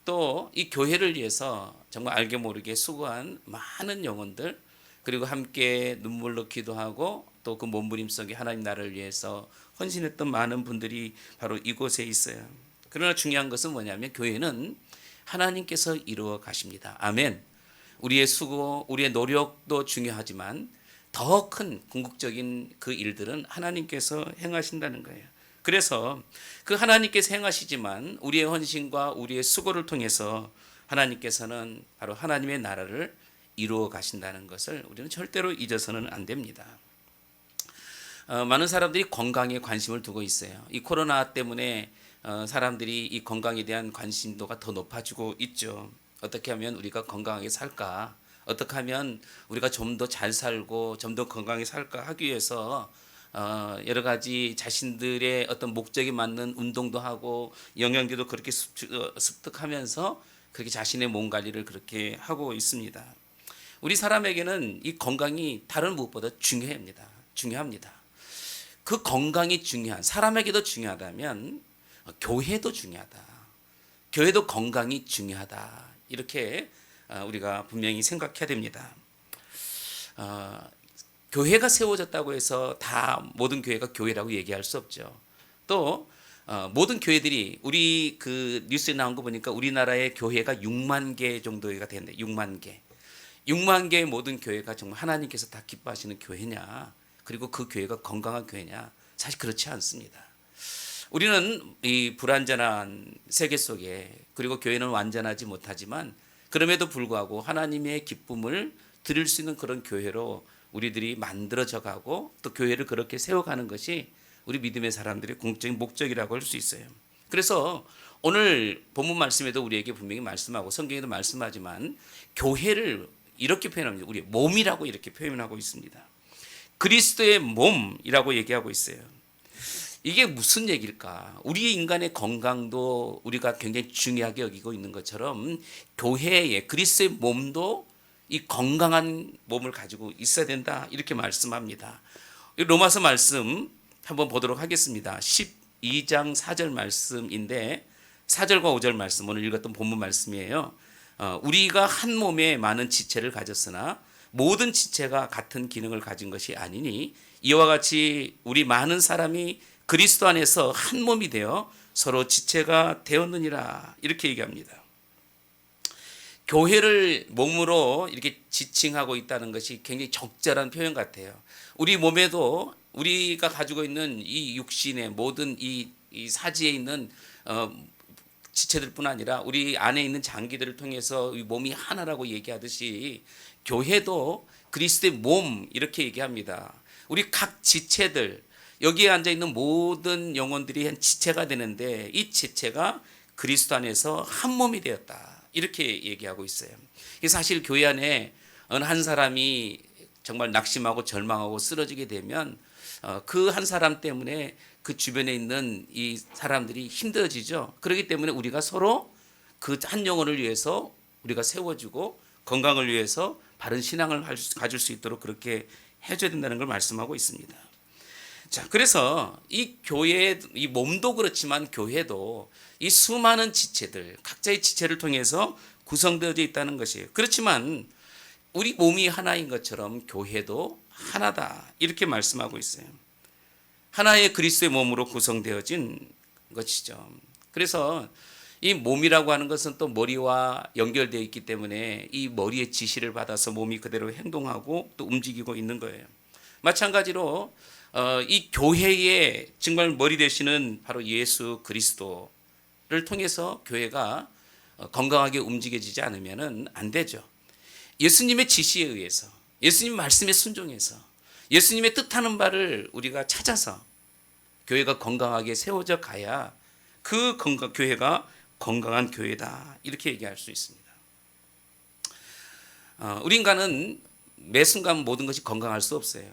또 이 교회를 위해서 정말 알게 모르게 수고한 많은 영혼들 그리고 함께 눈물로 기도하고 또 그 몸부림속에 하나님 나라를 위해서 헌신했던 많은 분들이 바로 이곳에 있어요. 그러나 중요한 것은 뭐냐면 교회는 하나님께서 이루어 가십니다. 아멘. 우리의 수고, 우리의 노력도 중요하지만 더 큰 궁극적인 그 일들은 하나님께서 행하신다는 거예요. 그래서 그 하나님께서 행하시지만 우리의 헌신과 우리의 수고를 통해서 하나님께서는 바로 하나님의 나라를 이루어 가신다는 것을 우리는 절대로 잊어서는 안 됩니다. 많은 사람들이 건강에 관심을 두고 있어요. 이 코로나 때문에 사람들이 이 건강에 대한 관심도가 더 높아지고 있죠. 어떻게 하면 우리가 건강하게 살까? 어떻게 하면 우리가 좀 더 잘 살고 좀 더 건강하게 살까 하기 위해서 여러 가지 자신들의 어떤 목적에 맞는 운동도 하고 영양제도 그렇게 습득하면서 그렇게 자신의 몸 관리를 그렇게 하고 있습니다. 우리 사람에게는 이 건강이 다른 무엇보다 중요합니다. 그 건강이 중요한 사람에게도 중요하다면 교회도 중요하다. 교회도 건강이 중요하다. 이렇게 우리가 분명히 생각해야 됩니다. 교회가 세워졌다고 해서 다 모든 교회가 교회라고 얘기할 수 없죠. 또 모든 교회들이 우리 그 뉴스에 나온 거 보니까 우리나라의 교회가 6만 개 정도가 되는데 6만 개의 모든 교회가 정말 하나님께서 다 기뻐하시는 교회냐? 그리고 그 교회가 건강한 교회냐? 사실 그렇지 않습니다. 우리는 이 불완전한 세계 속에 그리고 교회는 완전하지 못하지만 그럼에도 불구하고 하나님의 기쁨을 드릴 수 있는 그런 교회로 우리들이 만들어져 가고 또 교회를 그렇게 세워가는 것이 우리 믿음의 사람들의 공적인 목적이라고 할 수 있어요. 그래서 오늘 본문 말씀에도 우리에게 분명히 말씀하고 성경에도 말씀하지만 교회를 이렇게 표현합니다. 우리 몸이라고 이렇게 표현하고 있습니다. 그리스도의 몸이라고 얘기하고 있어요. 이게 무슨 얘기일까? 우리 인간의 건강도 우리가 굉장히 중요하게 여기고 있는 것처럼 교회의 그리스도의 몸도 이 건강한 몸을 가지고 있어야 된다 이렇게 말씀합니다. 로마서 말씀 한번 보도록 하겠습니다. 12장 4절 말씀인데 4절과 5절 말씀 오늘 읽었던 본문 말씀이에요. 우리가 한 몸에 많은 지체를 가졌으나 모든 지체가 같은 기능을 가진 것이 아니니 이와 같이 우리 많은 사람이 그리스도 안에서 한 몸이 되어 서로 지체가 되었느니라 이렇게 얘기합니다. 교회를 몸으로 이렇게 지칭하고 있다는 것이 굉장히 적절한 표현 같아요. 우리 몸에도 우리가 가지고 있는 이 육신의 모든 이 사지에 있는 지체들뿐 아니라 우리 안에 있는 장기들을 통해서 이 몸이 하나라고 얘기하듯이 교회도 그리스도의 몸 이렇게 얘기합니다. 우리 각 지체들 여기에 앉아 있는 모든 영혼들이 한 지체가 되는데 이 지체가 그리스도 안에서 한 몸이 되었다 이렇게 얘기하고 있어요. 사실 교회 안에 어느 한 사람이 정말 낙심하고 절망하고 쓰러지게 되면 그 한 사람 때문에 그 주변에 있는 이 사람들이 힘들어지죠. 그렇기 때문에 우리가 서로 그 한 영혼을 위해서 우리가 세워주고 건강을 위해서 바른 신앙을 가질 수 있도록 그렇게 해줘야 된다는 걸 말씀하고 있습니다. 자, 그래서 이 교회, 이 몸도 그렇지만 교회도 이 수많은 지체들, 각자의 지체를 통해서 구성되어져 있다는 것이에요. 그렇지만 우리 몸이 하나인 것처럼 교회도 하나다 이렇게 말씀하고 있어요. 하나의 그리스도의 몸으로 구성되어진 것이죠. 그래서 이 몸이라고 하는 것은 또 머리와 연결되어 있기 때문에 이 머리의 지시를 받아서 몸이 그대로 행동하고 또 움직이고 있는 거예요. 마찬가지로 이 교회의 정말 머리 되시는 바로 예수 그리스도를 통해서 교회가 건강하게 움직여지지 않으면 안 되죠. 예수님의 지시에 의해서 예수님 말씀에 순종해서 예수님의 뜻하는 바를 우리가 찾아서 교회가 건강하게 세워져 가야 그 교회가 건강한 교회다 이렇게 얘기할 수 있습니다. 우리 인간은 매 순간 모든 것이 건강할 수 없어요.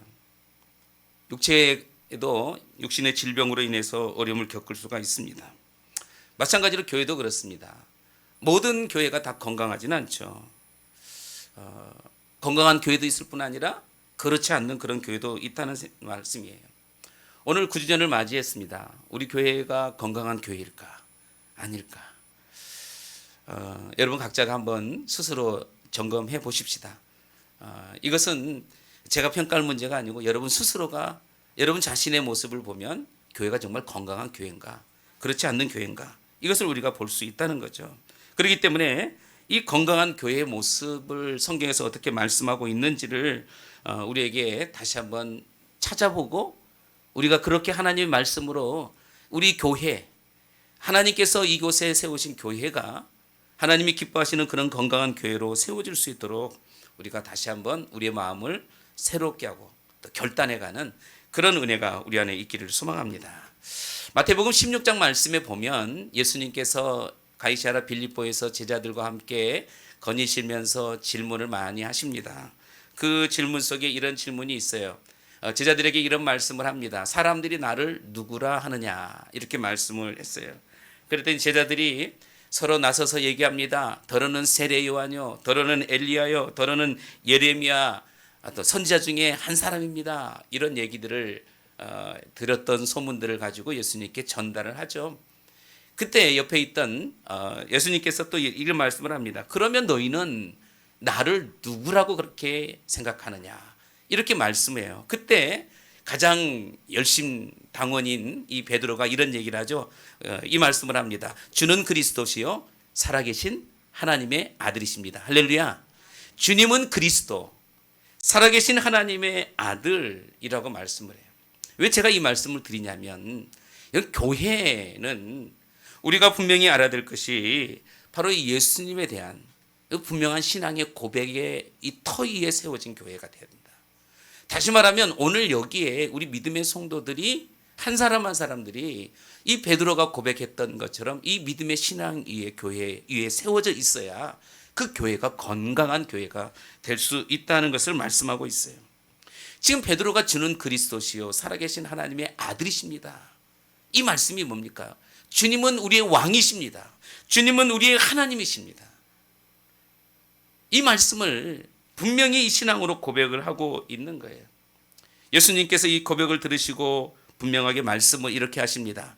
육체에도 육신의 질병으로 인해서 어려움을 겪을 수가 있습니다. 마찬가지로 교회도 그렇습니다. 모든 교회가 다 건강하지는 않죠. 건강한 교회도 있을 뿐 아니라 그렇지 않는 그런 교회도 있다는 말씀이에요. 오늘 구주전을 맞이했습니다. 우리 교회가 건강한 교회일까? 아닐까? 여러분 각자가 한번 스스로 점검해 보십시다. 이것은 제가 평가할 문제가 아니고 여러분 스스로가 여러분 자신의 모습을 보면 교회가 정말 건강한 교회인가? 그렇지 않는 교회인가? 이것을 우리가 볼 수 있다는 거죠. 그렇기 때문에 이 건강한 교회의 모습을 성경에서 어떻게 말씀하고 있는지를 우리에게 다시 한번 찾아보고 우리가 그렇게 하나님의 말씀으로 우리 교회 하나님께서 이곳에 세우신 교회가 하나님이 기뻐하시는 그런 건강한 교회로 세워질 수 있도록 우리가 다시 한번 우리의 마음을 새롭게 하고 또 결단해가는 그런 은혜가 우리 안에 있기를 소망합니다. 마태복음 16장 말씀에 보면 예수님께서 가이사랴 빌립보에서 제자들과 함께 거니시면서 질문을 많이 하십니다. 그 질문 속에 이런 질문이 있어요. 제자들에게 이런 말씀을 합니다. 사람들이 나를 누구라 하느냐 이렇게 말씀을 했어요. 그랬더니 제자들이 서로 나서서 얘기합니다. 더러는 세례 요한이요, 더러는 엘리야요, 더러는 예레미야, 또 선지자 중에 한 사람입니다. 이런 얘기들을 들었던 소문들을 가지고 예수님께 전달을 하죠. 그때 옆에 있던 예수님께서 또 이런 말씀을 합니다. 그러면 너희는 나를 누구라고 그렇게 생각하느냐 이렇게 말씀해요. 그때 가장 열심 당원인 이 베드로가 이런 얘기를 하죠. 이 말씀을 합니다. 주는 그리스도시요 살아계신 하나님의 아들이십니다. 할렐루야. 주님은 그리스도 살아계신 하나님의 아들이라고 말씀을 해요. 왜 제가 이 말씀을 드리냐면 교회는 우리가 분명히 알아야 될 것이 바로 이 예수님에 대한 분명한 신앙의 고백의 이 터 위에 세워진 교회가 되어야 된다. 다시 말하면 오늘 여기에 우리 믿음의 성도들이 한 사람 한 사람들이 이 베드로가 고백했던 것처럼 이 믿음의 신앙 위에 교회 위에 세워져 있어야 그 교회가 건강한 교회가 될 수 있다는 것을 말씀하고 있어요. 지금 베드로가 주는 그리스도시요 살아계신 하나님의 아들이십니다. 이 말씀이 뭡니까? 주님은 우리의 왕이십니다. 주님은 우리의 하나님이십니다. 이 말씀을 분명히 이 신앙으로 고백을 하고 있는 거예요. 예수님께서 이 고백을 들으시고 분명하게 말씀을 이렇게 하십니다.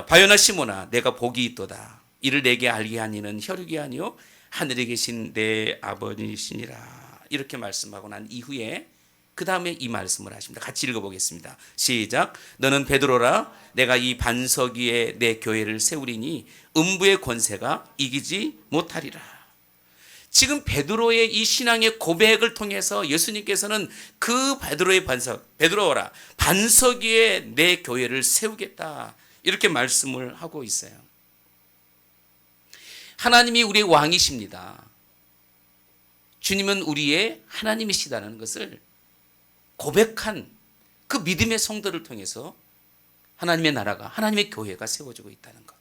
바요나 시몬아 내가 복이 있도다. 이를 내게 알게 하니는 혈육이 아니요 하늘에 계신 내 아버지시니라. 이렇게 말씀하고 난 이후에 그 다음에 이 말씀을 하십니다. 같이 읽어보겠습니다. 시작. 너는 베드로라. 내가 이 반석 위에 내 교회를 세우리니 음부의 권세가 이기지 못하리라. 지금 베드로의 이 신앙의 고백을 통해서 예수님께서는 그 베드로의 베드로라 반석 위에 내 교회를 세우겠다. 이렇게 말씀을 하고 있어요. 하나님이 우리의 왕이십니다. 주님은 우리의 하나님이시다는 것을 고백한 그 믿음의 성도를 통해서 하나님의 나라가, 하나님의 교회가 세워지고 있다는 것.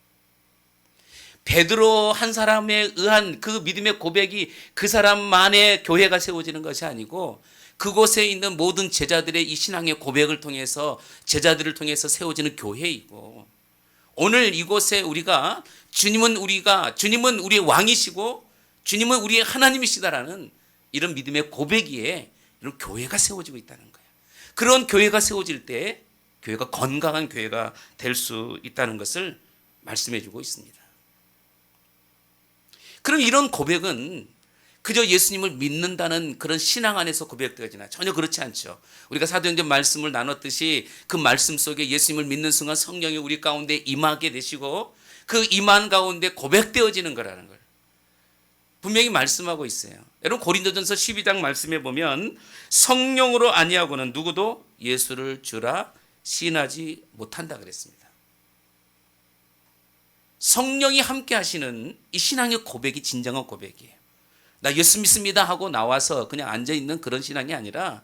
베드로 한 사람에 의한 그 믿음의 고백이 그 사람만의 교회가 세워지는 것이 아니고 그곳에 있는 모든 제자들의 이 신앙의 고백을 통해서 제자들을 통해서 세워지는 교회이고, 오늘 이곳에 우리가 주님은 우리의 왕이시고 주님은 우리의 하나님이시다라는 이런 믿음의 고백이에 이런 교회가 세워지고 있다는 거예요. 그런 교회가 세워질 때 교회가 건강한 교회가 될 수 있다는 것을 말씀해 주고 있습니다. 그럼 이런 고백은 그저 예수님을 믿는다는 그런 신앙 안에서 고백되어지나? 전혀 그렇지 않죠. 우리가 사도행전 말씀을 나눴듯이 그 말씀 속에 예수님을 믿는 순간 성령이 우리 가운데 임하게 되시고 그 임한 가운데 고백되어지는 거라는 걸 분명히 말씀하고 있어요. 여러분 고린도전서 12장 말씀에 보면 성령으로 아니하고는 누구도 예수를 주라 시인하지 못한다 그랬습니다. 성령이 함께 하시는 이 신앙의 고백이 진정한 고백이에요. 나 예수 믿습니다 하고 나와서 그냥 앉아있는 그런 신앙이 아니라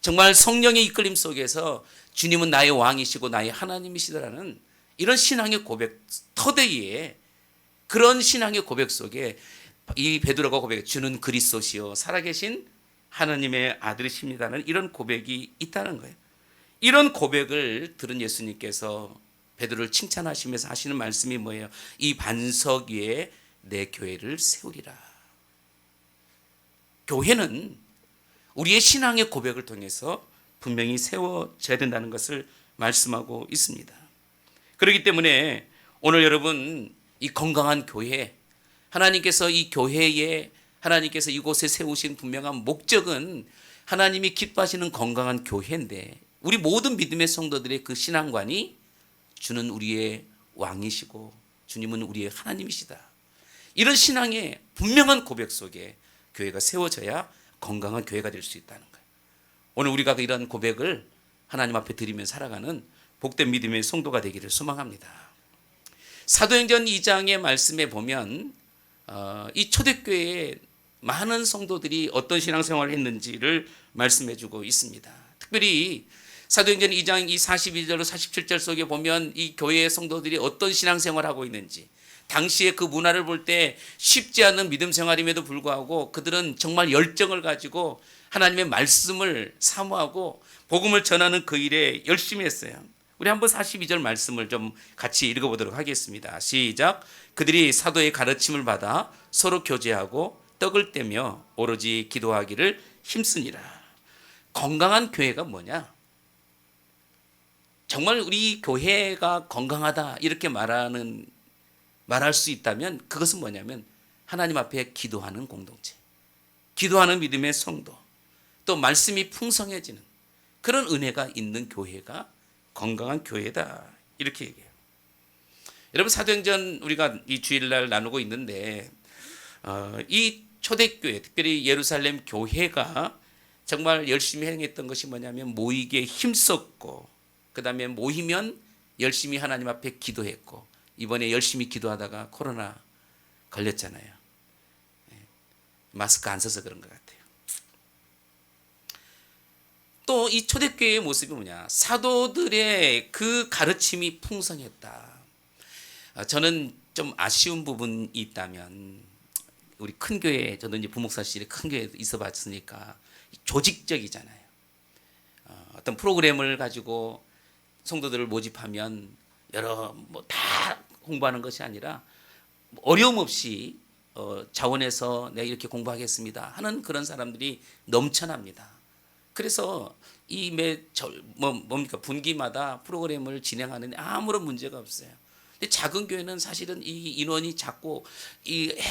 정말 성령의 이끌림 속에서 주님은 나의 왕이시고 나의 하나님이시다라는 이런 신앙의 고백 터대기에 그런 신앙의 고백 속에 이 베드로가 고백해 주는 그리스도시요 살아계신 하나님의 아들이십니다는 이런 고백이 있다는 거예요. 이런 고백을 들은 예수님께서 베드로를 칭찬하시면서 하시는 말씀이 뭐예요? 이 반석 위에 내 교회를 세우리라. 교회는 우리의 신앙의 고백을 통해서 분명히 세워져야 된다는 것을 말씀하고 있습니다. 그렇기 때문에 오늘 여러분 이 건강한 교회, 하나님께서 이 교회에 하나님께서 이곳에 세우신 분명한 목적은 하나님이 기뻐하시는 건강한 교회인데 우리 모든 믿음의 성도들의 그 신앙관이 주는 우리의 왕이시고 주님은 우리의 하나님이시다. 이런 신앙의 분명한 고백 속에 교회가 세워져야 건강한 교회가 될 수 있다는 거예요. 오늘 우리가 이런 고백을 하나님 앞에 드리며 살아가는 복된 믿음의 성도가 되기를 소망합니다. 사도행전 2장의 말씀에 보면 이 초대교회에 많은 성도들이 어떤 신앙생활을 했는지를 말씀해 주고 있습니다. 특별히 사도행전 2장 이 42절로 47절 속에 보면 이 교회의 성도들이 어떤 신앙생활을 하고 있는지, 당시에 그 문화를 볼 때 쉽지 않은 믿음 생활임에도 불구하고 그들은 정말 열정을 가지고 하나님의 말씀을 사모하고 복음을 전하는 그 일에 열심히 했어요. 우리 한번 42절 말씀을 좀 같이 읽어보도록 하겠습니다. 시작. 그들이 사도의 가르침을 받아 서로 교제하고 떡을 떼며 오로지 기도하기를 힘쓰니라. 건강한 교회가 뭐냐? 정말 우리 교회가 건강하다 이렇게 말할 수 있다면 그것은 뭐냐면 하나님 앞에 기도하는 공동체, 기도하는 믿음의 성도, 또 말씀이 풍성해지는 그런 은혜가 있는 교회가 건강한 교회다 이렇게 얘기해요. 여러분 사도행전 우리가 이 주일날 나누고 있는데 이 초대교회 특별히 예루살렘 교회가 정말 열심히 행했던 것이 뭐냐면 모이기에 힘썼고 그 다음에 모이면 열심히 하나님 앞에 기도했고 이번에 열심히 기도하다가 코로나 걸렸잖아요. 마스크 안 써서 그런 것 같아요. 또 이 초대교회의 모습이 뭐냐? 사도들의 그 가르침이 풍성했다. 저는 좀 아쉬운 부분이 있다면, 우리 큰 교회, 저도 이제 부목사실에 큰 교회에 있어 봤으니까 조직적이잖아요. 어떤 프로그램을 가지고 성도들을 모집하면 여러 다 공부하는 것이 아니라 어려움 없이 자원해서 내가 이렇게 공부하겠습니다 하는 그런 사람들이 넘쳐납니다. 그래서 뭡니까 분기마다 프로그램을 진행하는데 아무런 문제가 없어요. 근데 작은 교회는 사실은 이 인원이 작고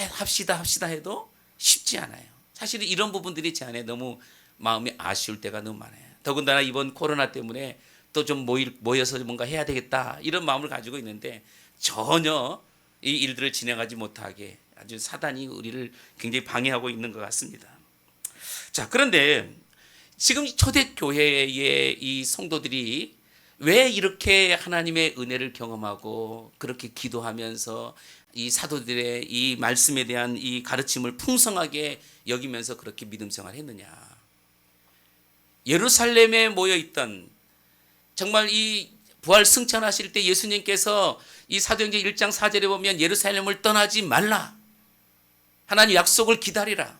합시다 해도 쉽지 않아요. 사실은 이런 부분들이 제 안에 너무 마음이 아쉬울 때가 너무 많아요. 더군다나 이번 코로나 때문에 또 좀 모여서 뭔가 해야 되겠다 이런 마음을 가지고 있는데 전혀 이 일들을 진행하지 못하게 아주 사단이 우리를 굉장히 방해하고 있는 것 같습니다. 자, 그런데 지금 초대교회의 이 성도들이 왜 이렇게 하나님의 은혜를 경험하고 그렇게 기도하면서 이 사도들의 이 말씀에 대한 이 가르침을 풍성하게 여기면서 그렇게 믿음 생활을 했느냐? 예루살렘에 모여 있던, 정말 이 부활 승천하실 때 예수님께서 이 사도행전 1장 4절에 보면 예루살렘을 떠나지 말라, 하나님 약속을 기다리라,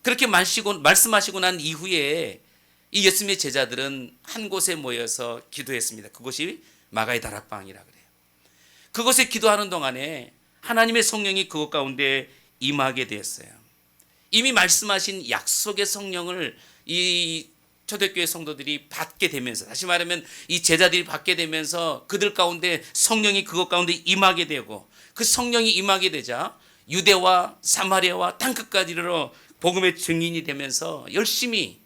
그렇게 말씀하시고 난 이후에 이 예수님의 제자들은 한 곳에 모여서 기도했습니다. 그곳이 마가의 다락방이라 그래요. 그곳에 기도하는 동안에 하나님의 성령이 그곳 가운데 임하게 되었어요. 이미 말씀하신 약속의 성령을 이 초대교회 성도들이 받게 되면서, 다시 말하면 이 제자들이 받게 되면서 그들 가운데 성령이 그것 가운데 임하게 되고, 그 성령이 임하게 되자 유대와 사마리아와 땅끝까지 이르러 복음의 증인이 되면서 열심히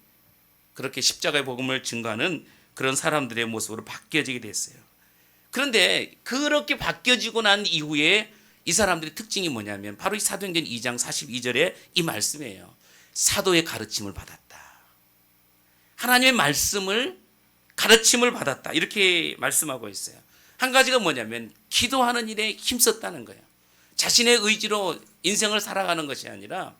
그렇게 십자가의 복음을 증거하는 그런 사람들의 모습으로 바뀌어지게 됐어요. 그런데 그렇게 바뀌어지고 난 이후에 이 사람들의 특징이 뭐냐면 바로 이 사도행전 2장 42절에 이 말씀이에요. 사도의 가르침을 받았다. 하나님의 말씀을, 가르침을 받았다. 이렇게 말씀하고 있어요. 한 가지가 뭐냐면 기도하는 일에 힘썼다는 거예요. 자신의 의지로 인생을 살아가는 것이 아니라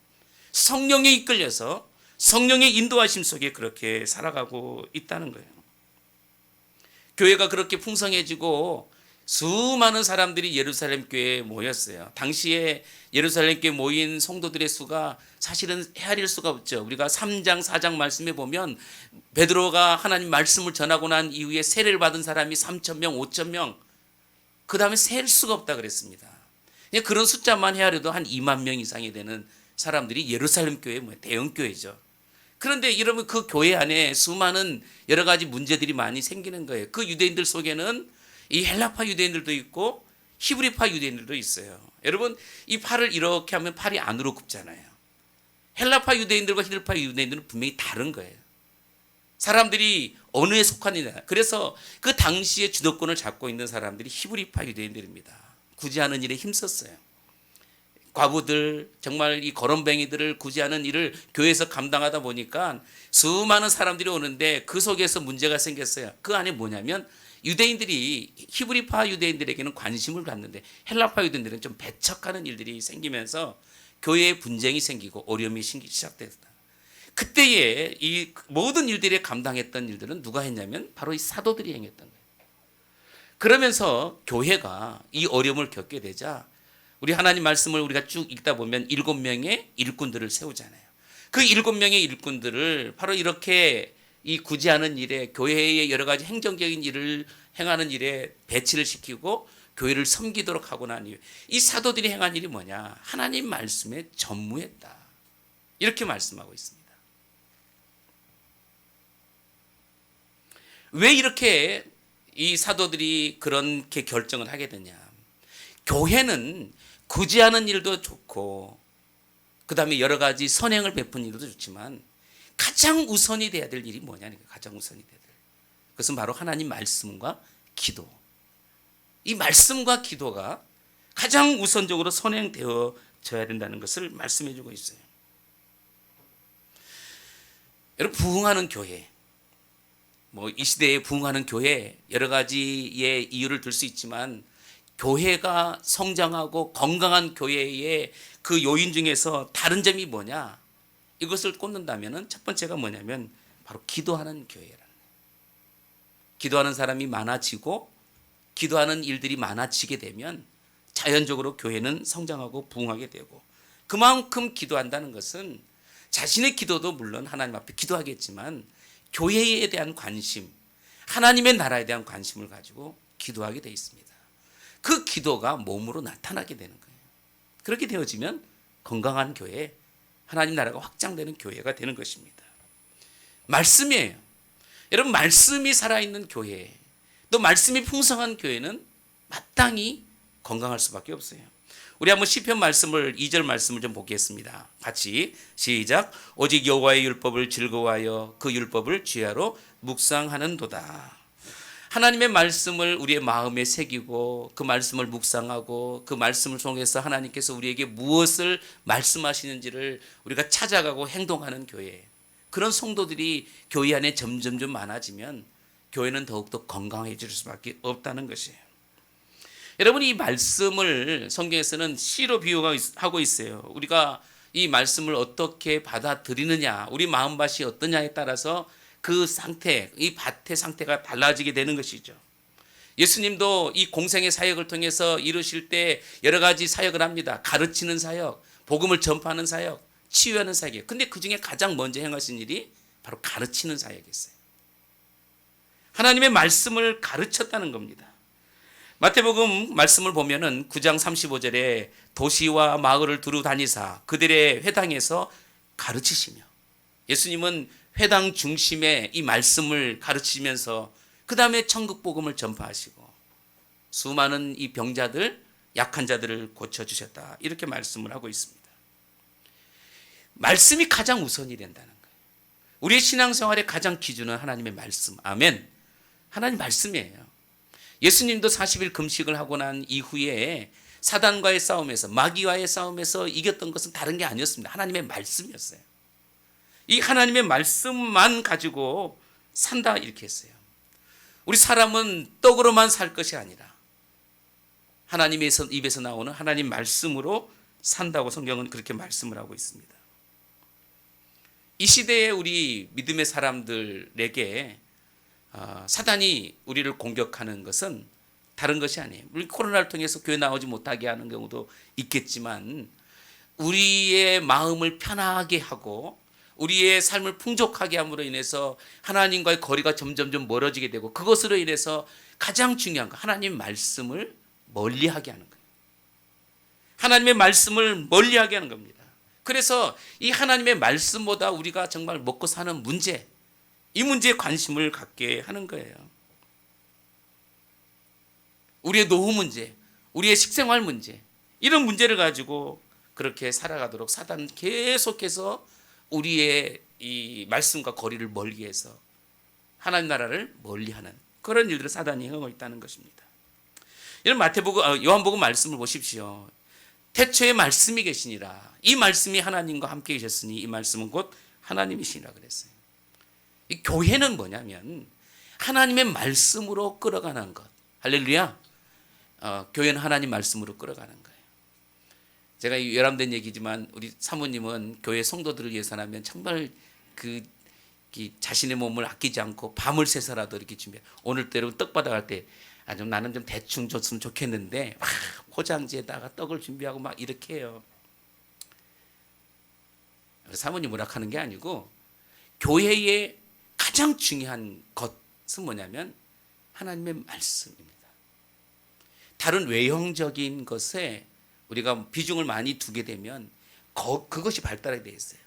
성령에 이끌려서 성령의 인도하심 속에 그렇게 살아가고 있다는 거예요. 교회가 그렇게 풍성해지고 수많은 사람들이 예루살렘 교회에 모였어요. 당시에 예루살렘 교회에 모인 성도들의 수가 사실은 헤아릴 수가 없죠. 우리가 3장 4장 말씀에 보면 베드로가 하나님 말씀을 전하고 난 이후에 세례를 받은 사람이 3,000명 5,000명, 그 다음에 셀 수가 없다 그랬습니다. 그런 숫자만 헤아려도 한 2만 명 이상이 되는 사람들이 예루살렘 교회 대형 교회죠. 그런데 여러분 그 교회 안에 수많은 여러 가지 문제들이 많이 생기는 거예요. 그 유대인들 속에는 이 헬라파 유대인들도 있고 히브리파 유대인들도 있어요. 여러분 이 팔을 이렇게 하면 팔이 안으로 굽잖아요. 헬라파 유대인들과 히브리파 유대인들은 분명히 다른 거예요. 사람들이 어느에 속하느냐. 그래서 그 당시에 주도권을 잡고 있는 사람들이 히브리파 유대인들입니다. 구제하는 일에 힘썼어요. 과부들, 정말 이 거렁뱅이들을 구제하는 일을 교회에서 감당하다 보니까 수많은 사람들이 오는데 그 속에서 문제가 생겼어요. 그 안에 뭐냐면 유대인들이 히브리파 유대인들에게는 관심을 갖는데 헬라파 유대인들은 좀 배척하는 일들이 생기면서 교회에 분쟁이 생기고 어려움이 생기기 시작됐다. 그때에 이 모든 일들에 감당했던 일들은 누가 했냐면 바로 이 사도들이 행했던 거예요. 그러면서 교회가 이 어려움을 겪게 되자 우리 하나님 말씀을 우리가 쭉 읽다 보면 7명의 일꾼들을 세우잖아요. 그 7명의 일꾼들을 바로 이렇게 이 구제하는 일에, 교회의 여러 가지 행정적인 일을 행하는 일에 배치를 시키고 교회를 섬기도록 하고 난 이후에 이 사도들이 행한 일이 뭐냐? 하나님 말씀에 전무했다. 이렇게 말씀하고 있습니다. 왜 이렇게 이 사도들이 그렇게 결정을 하게 되냐? 교회는 구제하는 일도 좋고 그 다음에 여러 가지 선행을 베푸는 일도 좋지만 가장 우선이 돼야 될 일이 뭐냐니까. 가장 우선이 돼야 될 그것은 바로 하나님 말씀과 기도. 이 말씀과 기도가 가장 우선적으로 선행되어져야 된다는 것을 말씀해 주고 있어요. 여러분 부흥하는 교회, 이 시대에 부흥하는 교회 여러 가지의 이유를 들 수 있지만 교회가 성장하고 건강한 교회의 그 요인 중에서 다른 점이 뭐냐? 이것을 꼽는다면 첫 번째가 뭐냐면 바로 기도하는 교회라는 거예요. 기도하는 사람이 많아지고 기도하는 일들이 많아지게 되면 자연적으로 교회는 성장하고 부흥하게 되고, 그만큼 기도한다는 것은 자신의 기도도 물론 하나님 앞에 기도하겠지만 교회에 대한 관심, 하나님의 나라에 대한 관심을 가지고 기도하게 되어 있습니다. 그 기도가 몸으로 나타나게 되는 거예요. 그렇게 되어지면 건강한 교회, 하나님 나라가 확장되는 교회가 되는 것입니다. 말씀이에요. 여러분, 말씀이 살아있는 교회, 또 말씀이 풍성한 교회는 마땅히 건강할 수밖에 없어요. 우리 한번 시편 말씀을 2절 말씀을 좀 보겠습니다. 같이 시작. 오직 여호와의 율법을 즐거워하여 그 율법을 주야로 묵상하는도다. 하나님의 말씀을 우리의 마음에 새기고 그 말씀을 묵상하고 그 말씀을 통해서 하나님께서 우리에게 무엇을 말씀하시는지를 우리가 찾아가고 행동하는 교회, 그런 성도들이 교회 안에 점점 많아지면 교회는 더욱더 건강해질 수밖에 없다는 것이에요. 여러분, 이 말씀을 성경에서는 씨로 비유하고 있어요. 우리가 이 말씀을 어떻게 받아들이느냐, 우리 마음밭이 어떠냐에 따라서 그 상태, 이 밭의 상태가 달라지게 되는 것이죠. 예수님도 이 공생의 사역을 통해서 이루실 때 여러 가지 사역을 합니다. 가르치는 사역, 복음을 전파하는 사역, 치유하는 사역이에요. 근데 그 중에 가장 먼저 행하신 일이 바로 가르치는 사역이었어요. 하나님의 말씀을 가르쳤다는 겁니다. 마태복음 말씀을 보면은 9장 35절에 도시와 마을을 두루 다니사 그들의 회당에서 가르치시며, 예수님은 회당 중심에 이 말씀을 가르치면서 그 다음에 천국 복음을 전파하시고 수많은 이 병자들, 약한 자들을 고쳐주셨다, 이렇게 말씀을 하고 있습니다. 말씀이 가장 우선이 된다는 거예요. 우리의 신앙생활의 가장 기준은 하나님의 말씀. 아멘. 하나님 말씀이에요. 예수님도 40일 금식을 하고 난 이후에 사단과의 싸움에서, 마귀와의 싸움에서 이겼던 것은 다른 게 아니었습니다. 하나님의 말씀이었어요. 이 하나님의 말씀만 가지고 산다, 이렇게 했어요. 우리 사람은 떡으로만 살 것이 아니라 하나님의 입에서 나오는 하나님 말씀으로 산다고 성경은 그렇게 말씀을 하고 있습니다. 이 시대에 우리 믿음의 사람들에게 사단이 우리를 공격하는 것은 다른 것이 아니에요. 물론 코로나를 통해서 교회 나오지 못하게 하는 경우도 있겠지만 우리의 마음을 편하게 하고 우리의 삶을 풍족하게 함으로 인해서 하나님과의 거리가 점점 멀어지게 되고, 그것으로 인해서 가장 중요한 거, 하나님 말씀을 멀리하게 하는 거예요. 하나님의 말씀을 멀리하게 하는 겁니다. 그래서 이 하나님의 말씀보다 우리가 정말 먹고 사는 문제, 이 문제에 관심을 갖게 하는 거예요. 우리의 노후 문제, 우리의 식생활 문제, 이런 문제를 가지고 그렇게 살아가도록 사단은 계속해서 우리의 이 말씀과 거리를 멀게 해서 하나님 나라를 멀리하는 그런 일들을 사단이 행하고 있다는 것입니다. 이런 요한복음 말씀을 보십시오. 태초에 말씀이 계시니라. 이 말씀이 하나님과 함께 계셨으니 이 말씀은 곧 하나님이시니라 그랬어요. 이 교회는 뭐냐면 하나님의 말씀으로 끌어가는 것. 할렐루야. 교회는 하나님 말씀으로 끌어가는 거예요. 제가 외람된 얘기지만 우리 사모님은 교회 성도들을 위해서라면 정말 자신의 몸을 아끼지 않고 밤을 새서라도 이렇게 준비해. 오늘대로 떡 받아갈 때 좀 나는 좀 대충 줬으면 좋겠는데 막 포장지에다가 떡을 준비하고 막 이렇게 해요. 사모님 뭐라하는 게 아니고, 교회의 가장 중요한 것은 뭐냐면 하나님의 말씀입니다. 다른 외형적인 것에 우리가 비중을 많이 두게 되면 그것이 발달하게 되어 있어요.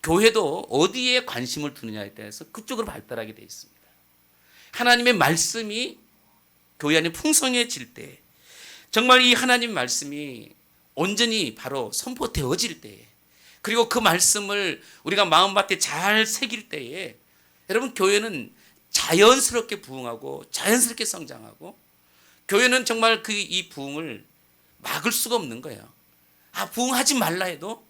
교회도 어디에 관심을 두느냐에 따라서 그쪽으로 발달하게 되어 있습니다. 하나님의 말씀이 교회 안에 풍성해질 때, 정말 이 하나님 말씀이 온전히 바로 선포되어질 때에, 그리고 그 말씀을 우리가 마음밭에 잘 새길 때에 여러분, 교회는 자연스럽게 부흥하고 자연스럽게 성장하고, 교회는 정말 이 부흥을 막을 수가 없는 거예요. 부흥하지 말라 해도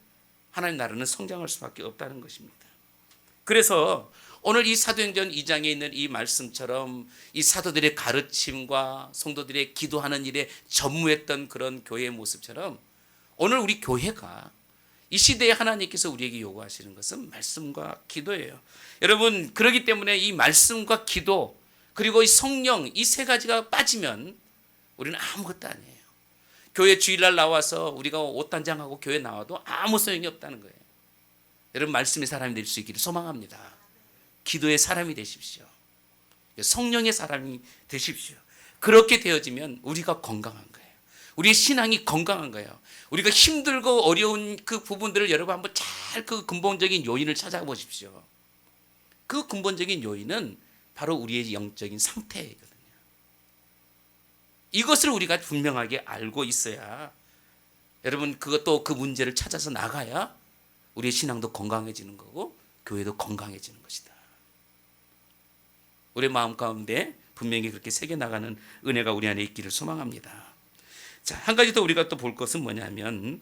하나님 나라는 성장할 수밖에 없다는 것입니다. 그래서 오늘 이 사도행전 2장에 있는 이 말씀처럼 이 사도들의 가르침과 성도들의 기도하는 일에 전무했던 그런 교회의 모습처럼 오늘 우리 교회가 이 시대에 하나님께서 우리에게 요구하시는 것은 말씀과 기도예요. 여러분, 그렇기 때문에 이 말씀과 기도 그리고 이 성령 이 세 가지가 빠지면 우리는 아무것도 아니에요. 교회 주일날 나와서 우리가 옷 단장하고 교회 나와도 아무 소용이 없다는 거예요. 여러분, 말씀의 사람이 될 수 있기를 소망합니다. 기도의 사람이 되십시오. 성령의 사람이 되십시오. 그렇게 되어지면 우리가 건강한 거예요. 우리의 신앙이 건강한 거예요. 우리가 힘들고 어려운 그 부분들을 여러분 한번 잘 그 근본적인 요인을 찾아보십시오. 그 근본적인 요인은 바로 우리의 영적인 상태거든요. 이것을 우리가 분명하게 알고 있어야 여러분 그것도 그 문제를 찾아서 나가야 우리의 신앙도 건강해지는 거고 교회도 건강해지는 것이다. 우리의 마음 가운데 분명히 그렇게 새겨나가는 은혜가 우리 안에 있기를 소망합니다. 자, 한 가지 더 우리가 또 볼 것은 뭐냐면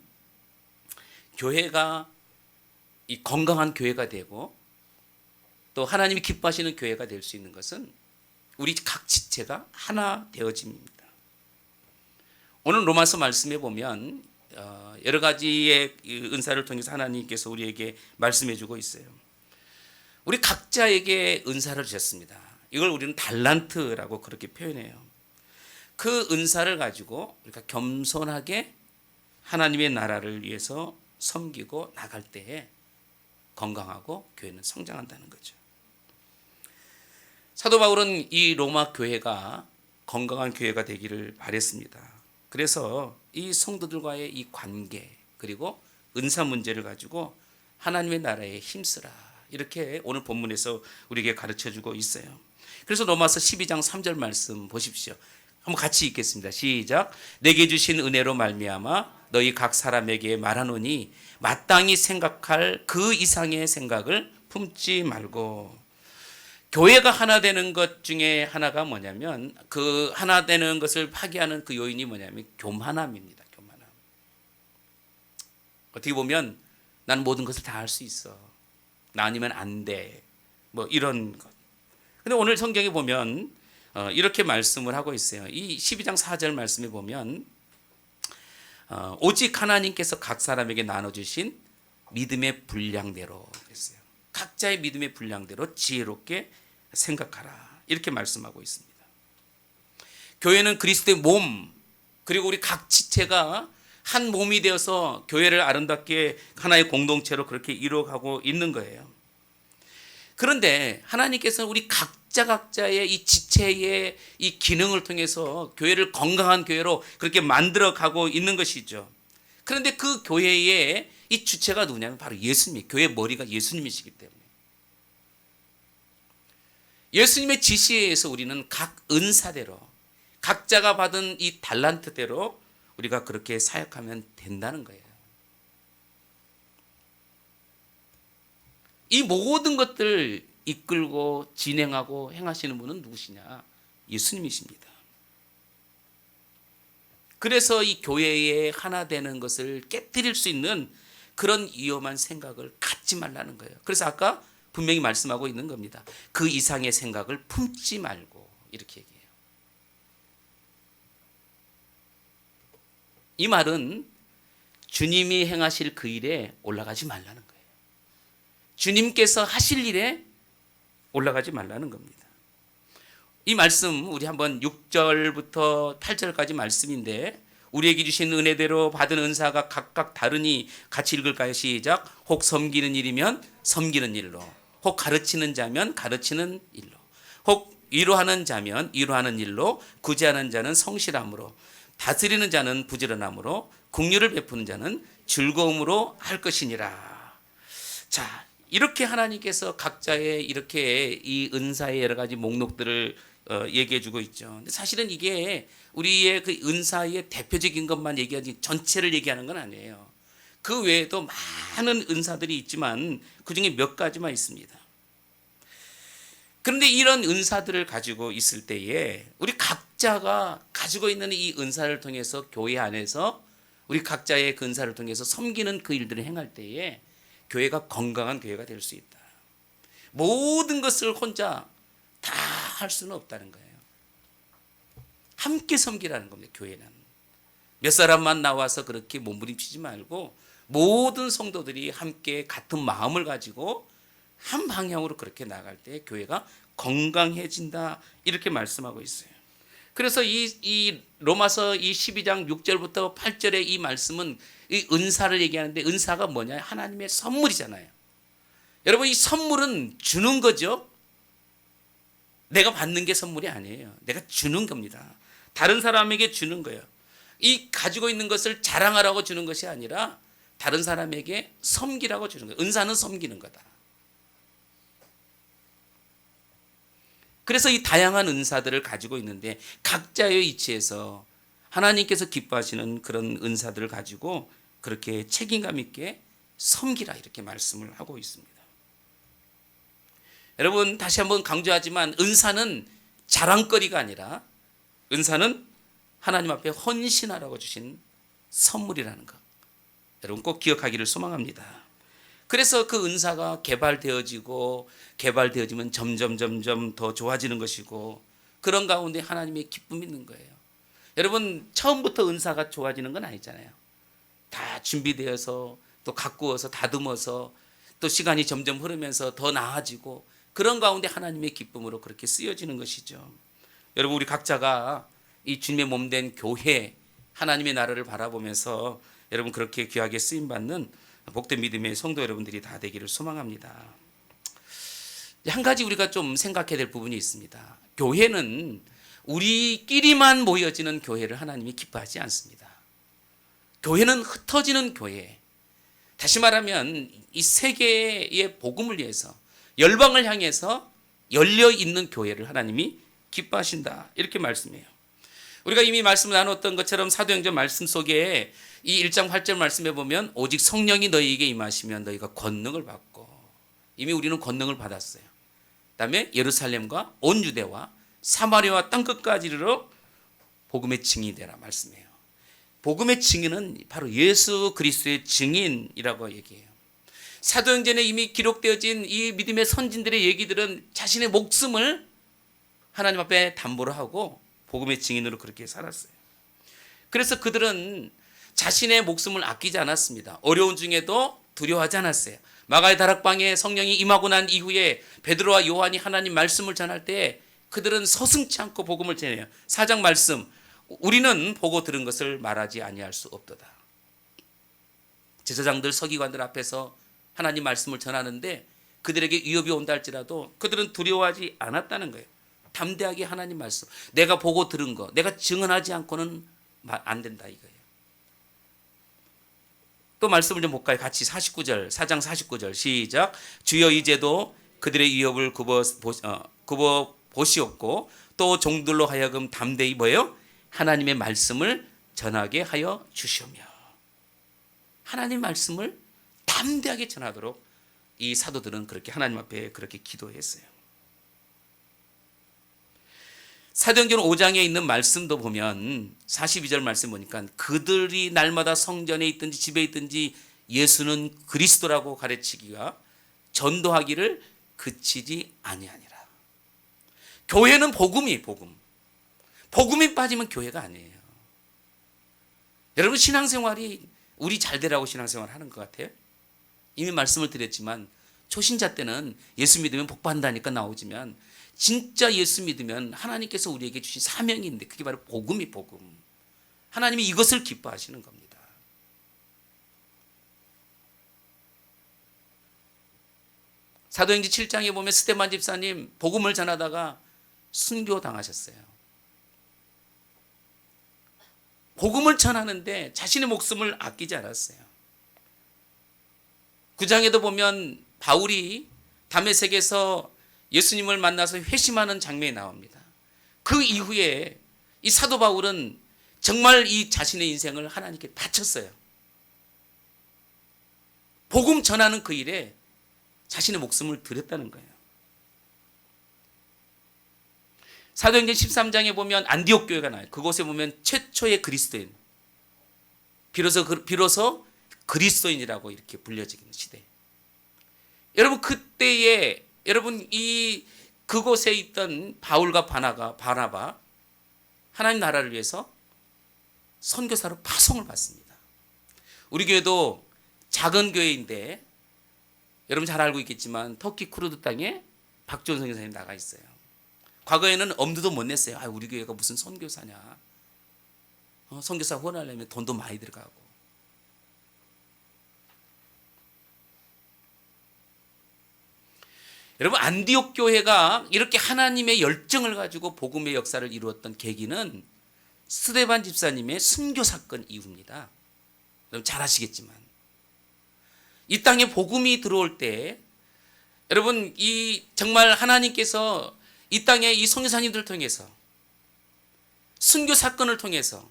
교회가 이 건강한 교회가 되고 또 하나님이 기뻐하시는 교회가 될 수 있는 것은 우리 각 지체가 하나 되어짐입니다. 오늘 로마서 말씀에 보면 여러 가지의 은사를 통해서 하나님께서 우리에게 말씀해 주고 있어요. 우리 각자에게 은사를 주셨습니다. 이걸 우리는 달란트라고 그렇게 표현해요. 그 은사를 가지고 우리가 겸손하게 하나님의 나라를 위해서 섬기고 나갈 때에 건강하고 교회는 성장한다는 거죠. 사도 바울은 이 로마 교회가 건강한 교회가 되기를 바랬습니다. 그래서 이 성도들과의 이 관계 그리고 은사 문제를 가지고 하나님의 나라에 힘쓰라 이렇게 오늘 본문에서 우리에게 가르쳐주고 있어요. 그래서 로마서 12장 3절 말씀 보십시오. 한번 같이 읽겠습니다. 시작. 내게 주신 은혜로 말미암아 너희 각 사람에게 말하노니 마땅히 생각할 그 이상의 생각을 품지 말고. 교회가 하나 되는 것 중에 하나가 뭐냐면 그 하나 되는 것을 파괴하는 그 요인이 뭐냐면 교만함입니다. 교만함. 어떻게 보면 나는 모든 것을 다 할 수 있어. 나 아니면 안 돼. 뭐 이런 것. 근데 오늘 성경에 보면 이렇게 말씀을 하고 있어요. 이 12장 4절 말씀에 보면 오직 하나님께서 각 사람에게 나눠주신 믿음의 분량대로 했어요. 각자의 믿음의 분량대로 지혜롭게 생각하라 이렇게 말씀하고 있습니다. 교회는 그리스도의 몸 그리고 우리 각 지체가 한 몸이 되어서 교회를 아름답게 하나의 공동체로 그렇게 이루어가고 있는 거예요. 그런데 하나님께서는 우리 각자의 이 지체의 이 기능을 통해서 교회를 건강한 교회로 그렇게 만들어가고 있는 것이죠. 그런데 그 교회의 이 주체가 누구냐면 바로 예수님, 교회의 머리가 예수님이시기 때문에 예수님의 지시에 의해서 우리는 각 은사대로 각자가 받은 이 달란트대로 우리가 그렇게 사역하면 된다는 거예요. 이 모든 것들 이끌고 진행하고 행하시는 분은 누구시냐? 예수님이십니다. 그래서 이 교회에 하나 되는 것을 깨뜨릴 수 있는 그런 위험한 생각을 갖지 말라는 거예요. 그래서 아까 분명히 말씀하고 있는 겁니다. 그 이상의 생각을 품지 말고 이렇게 얘기해요. 이 말은 주님이 행하실 그 일에 올라가지 말라는 거예요. 주님께서 하실 일에 올라가지 말라는 겁니다. 이 말씀 우리 한번 6절부터 8절까지 말씀인데 우리에게 주신 은혜대로 받은 은사가 각각 다르니 같이 읽을까요? 시작. 혹 섬기는 일이면 섬기는 일로, 혹 가르치는 자면 가르치는 일로, 혹 위로하는 자면 위로하는 일로, 구제하는 자는 성실함으로, 다스리는 자는 부지런함으로, 긍휼을 베푸는 자는 즐거움으로 할 것이니라. 자, 이렇게 하나님께서 각자의 이렇게 이 은사의 여러 가지 목록들을 얘기해 주고 있죠. 근데 사실은 이게 우리의 그 은사의 대표적인 것만 얘기하지 전체를 얘기하는 건 아니에요. 그 외에도 많은 은사들이 있지만 그중에 몇 가지만 있습니다. 그런데 이런 은사들을 가지고 있을 때에 우리 각자가 가지고 있는 이 은사를 통해서 교회 안에서 우리 각자의 그 은사를 통해서 섬기는 그 일들을 행할 때에 교회가 건강한 교회가 될 수 있다. 모든 것을 혼자 다 할 수는 없다는 거예요. 함께 섬기라는 겁니다. 교회는 몇 사람만 나와서 그렇게 몸부림치지 말고 모든 성도들이 함께 같은 마음을 가지고 한 방향으로 그렇게 나갈 때 교회가 건강해진다, 이렇게 말씀하고 있어요. 그래서 이 로마서 이 12장 6절부터 8절의 이 말씀은 이 은사를 얘기하는데, 은사가 뭐냐? 하나님의 선물이잖아요. 여러분, 이 선물은 주는 거죠. 내가 받는 게 선물이 아니에요. 내가 주는 겁니다. 다른 사람에게 주는 거예요. 이 가지고 있는 것을 자랑하라고 주는 것이 아니라 다른 사람에게 섬기라고 주는 거예요. 은사는 섬기는 거다. 그래서 이 다양한 은사들을 가지고 있는데 각자의 위치에서 하나님께서 기뻐하시는 그런 은사들을 가지고 그렇게 책임감 있게 섬기라, 이렇게 말씀을 하고 있습니다. 여러분, 다시 한번 강조하지만 은사는 자랑거리가 아니라 은사는 하나님 앞에 헌신하라고 주신 선물이라는 것, 여러분 꼭 기억하기를 소망합니다. 그래서 그 은사가 개발되어지면 점점 더 좋아지는 것이고, 그런 가운데 하나님의 기쁨이 있는 거예요. 여러분, 처음부터 은사가 좋아지는 건 아니잖아요. 다 준비되어서 또 가꾸어서 다듬어서 또 시간이 점점 흐르면서 더 나아지고, 그런 가운데 하나님의 기쁨으로 그렇게 쓰여지는 것이죠. 여러분, 우리 각자가 이 주님의 몸된 교회, 하나님의 나라를 바라보면서 여러분 그렇게 귀하게 쓰임받는 복된 믿음의 성도 여러분들이 다 되기를 소망합니다. 한 가지 우리가 좀 생각해야 될 부분이 있습니다. 교회는 우리끼리만 모여지는 교회를 하나님이 기뻐하지 않습니다. 교회는 흩어지는 교회, 다시 말하면 이 세계의 복음을 위해서 열방을 향해서 열려있는 교회를 하나님이 기뻐하신다, 이렇게 말씀해요. 우리가 이미 말씀을 나눴던 것처럼 사도행전 말씀 속에 이 1장 8절 말씀에 보면 오직 성령이 너희에게 임하시면 너희가 권능을 받고, 이미 우리는 권능을 받았어요. 그다음에 예루살렘과 온 유대와 사마리아와 땅끝까지 이르러 복음의 증인이 되라 말씀해요. 복음의 증인은 바로 예수 그리스도의 증인이라고 얘기해요. 사도행전에 이미 기록되어진 이 믿음의 선진들의 얘기들은 자신의 목숨을 하나님 앞에 담보로 하고 복음의 증인으로 그렇게 살았어요. 그래서 그들은 자신의 목숨을 아끼지 않았습니다. 어려운 중에도 두려워하지 않았어요. 마가의 다락방에 성령이 임하고 난 이후에 베드로와 요한이 하나님 말씀을 전할 때 그들은 서슴지 않고 복음을 전해요. 4장 말씀, 우리는 보고 들은 것을 말하지 아니할 수 없도다. 제사장들, 서기관들 앞에서 하나님 말씀을 전하는데 그들에게 위협이 온다 할지라도 그들은 두려워하지 않았다는 거예요. 담대하게 하나님 말씀, 내가 보고 들은 거, 내가 증언하지 않고는 안 된다 이거예요. 또 말씀을 좀 볼까요? 같이 49절, 4장 49절 시작. 주여 이제도 그들의 위협을 굽어 보시옵고 또 종들로 하여금 담대히 뭐예요? 하나님의 말씀을 전하게 하여 주시오며. 하나님 말씀을 담대하게 전하도록 이 사도들은 그렇게 하나님 앞에 그렇게 기도했어요. 사도행전 5장에 있는 말씀도 보면 42절 말씀 보니까 그들이 날마다 성전에 있든지 집에 있든지 예수는 그리스도라고 가르치기가 전도하기를 그치지 아니하니라. 교회는 복음이 복음. 복음이 빠지면 교회가 아니에요. 여러분, 신앙생활이 우리 잘 되라고 신앙생활 하는 것 같아요? 이미 말씀을 드렸지만 초신자 때는 예수 믿으면 복 받는다니까 나오지만 진짜 예수 믿으면 하나님께서 우리에게 주신 사명이 있는데 그게 바로 복음이 복음. 하나님이 이것을 기뻐하시는 겁니다. 사도행전 7장에 보면 스데반 집사님 복음을 전하다가 순교당하셨어요. 복음을 전하는데 자신의 목숨을 아끼지 않았어요. 9장에도 보면 바울이 다메섹에서 예수님을 만나서 회심하는 장면이 나옵니다. 그 이후에 이 사도 바울은 정말 이 자신의 인생을 하나님께 바쳤어요. 복음 전하는 그 일에 자신의 목숨을 드렸다는 거예요. 사도행전 13장에 보면 안디옥 교회가 나와요. 그곳에 보면 최초의 그리스도인, 비로소 그리스도인이라고 이렇게 불려지는 시대. 여러분, 그때에 여러분 그곳에 있던 바울과 바나바 하나님 나라를 위해서 선교사로 파송을 받습니다. 우리 교회도 작은 교회인데 여러분 잘 알고 있겠지만 터키 쿠르드 땅에 박지원 선교사님 나가 있어요. 과거에는 엄두도 못 냈어요. 아, 우리 교회가 무슨 선교사냐. 선교사 후원하려면 돈도 많이 들어가고. 여러분, 안디옥 교회가 이렇게 하나님의 열정을 가지고 복음의 역사를 이루었던 계기는 스데반 집사님의 순교 사건 이후입니다. 여러분 잘 아시겠지만 이 땅에 복음이 들어올 때 여러분 이 정말 하나님께서 이 땅에 이 선교사님들을 통해서 순교 사건을 통해서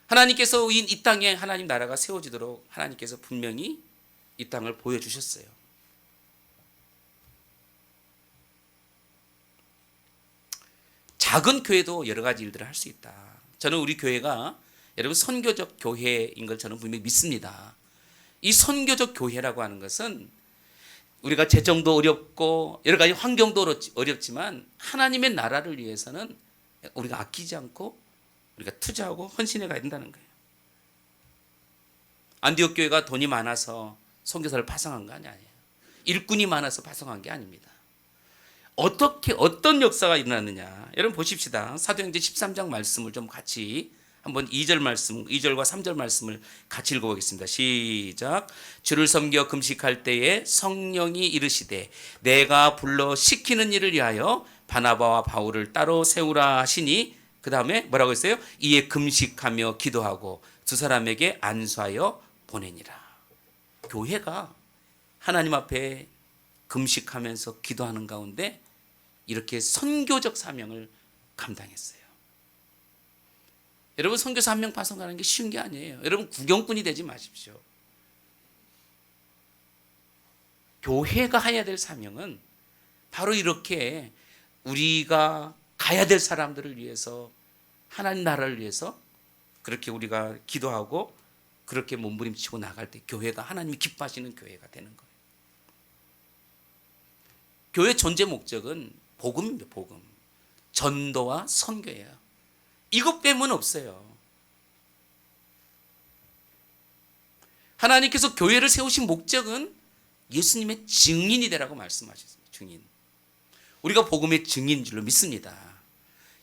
하나님께서 이 땅에 하나님 나라가 세워지도록 하나님께서 분명히 이 땅을 보여주셨어요. 작은 교회도 여러 가지 일들을 할 수 있다. 저는 우리 교회가 여러분 선교적 교회인 걸 저는 분명히 믿습니다. 이 선교적 교회라고 하는 것은 우리가 재정도 어렵고 여러 가지 환경도 어렵지만 하나님의 나라를 위해서는 우리가 아끼지 않고 우리가 투자하고 헌신해 가야 된다는 거예요. 안디옥 교회가 돈이 많아서 선교사를 파송한 거 아니에요. 일꾼이 많아서 파송한 게 아닙니다. 어떤 역사가 일어났느냐. 여러분 보십시다. 사도행전 13장 말씀을 좀 같이 한번 2절과 3절 말씀을 같이 읽어보겠습니다. 시작. 주를 섬겨 금식할 때에 성령이 이르시되 내가 불러 시키는 일을 위하여 바나바와 바울을 따로 세우라 하시니 그 다음에 뭐라고 했어요? 이에 금식하며 기도하고 두 사람에게 안수하여 보내니라. 교회가 하나님 앞에 금식하면서 기도하는 가운데 이렇게 선교적 사명을 감당했어요. 여러분 선교사 한 명 파송하는 게 쉬운 게 아니에요. 여러분 구경꾼이 되지 마십시오. 교회가 해야 될 사명은 바로 이렇게 우리가 가야 될 사람들을 위해서 하나님 나라를 위해서 그렇게 우리가 기도하고 그렇게 몸부림치고 나갈 때 교회가 하나님이 기뻐하시는 교회가 되는 거예요. 교회 존재 목적은 복음입니다. 복음. 전도와 선교예요. 이것 빼면 없어요. 하나님께서 교회를 세우신 목적은 예수님의 증인이 되라고 말씀하셨습니다. 증인. 우리가 복음의 증인인 줄로 믿습니다.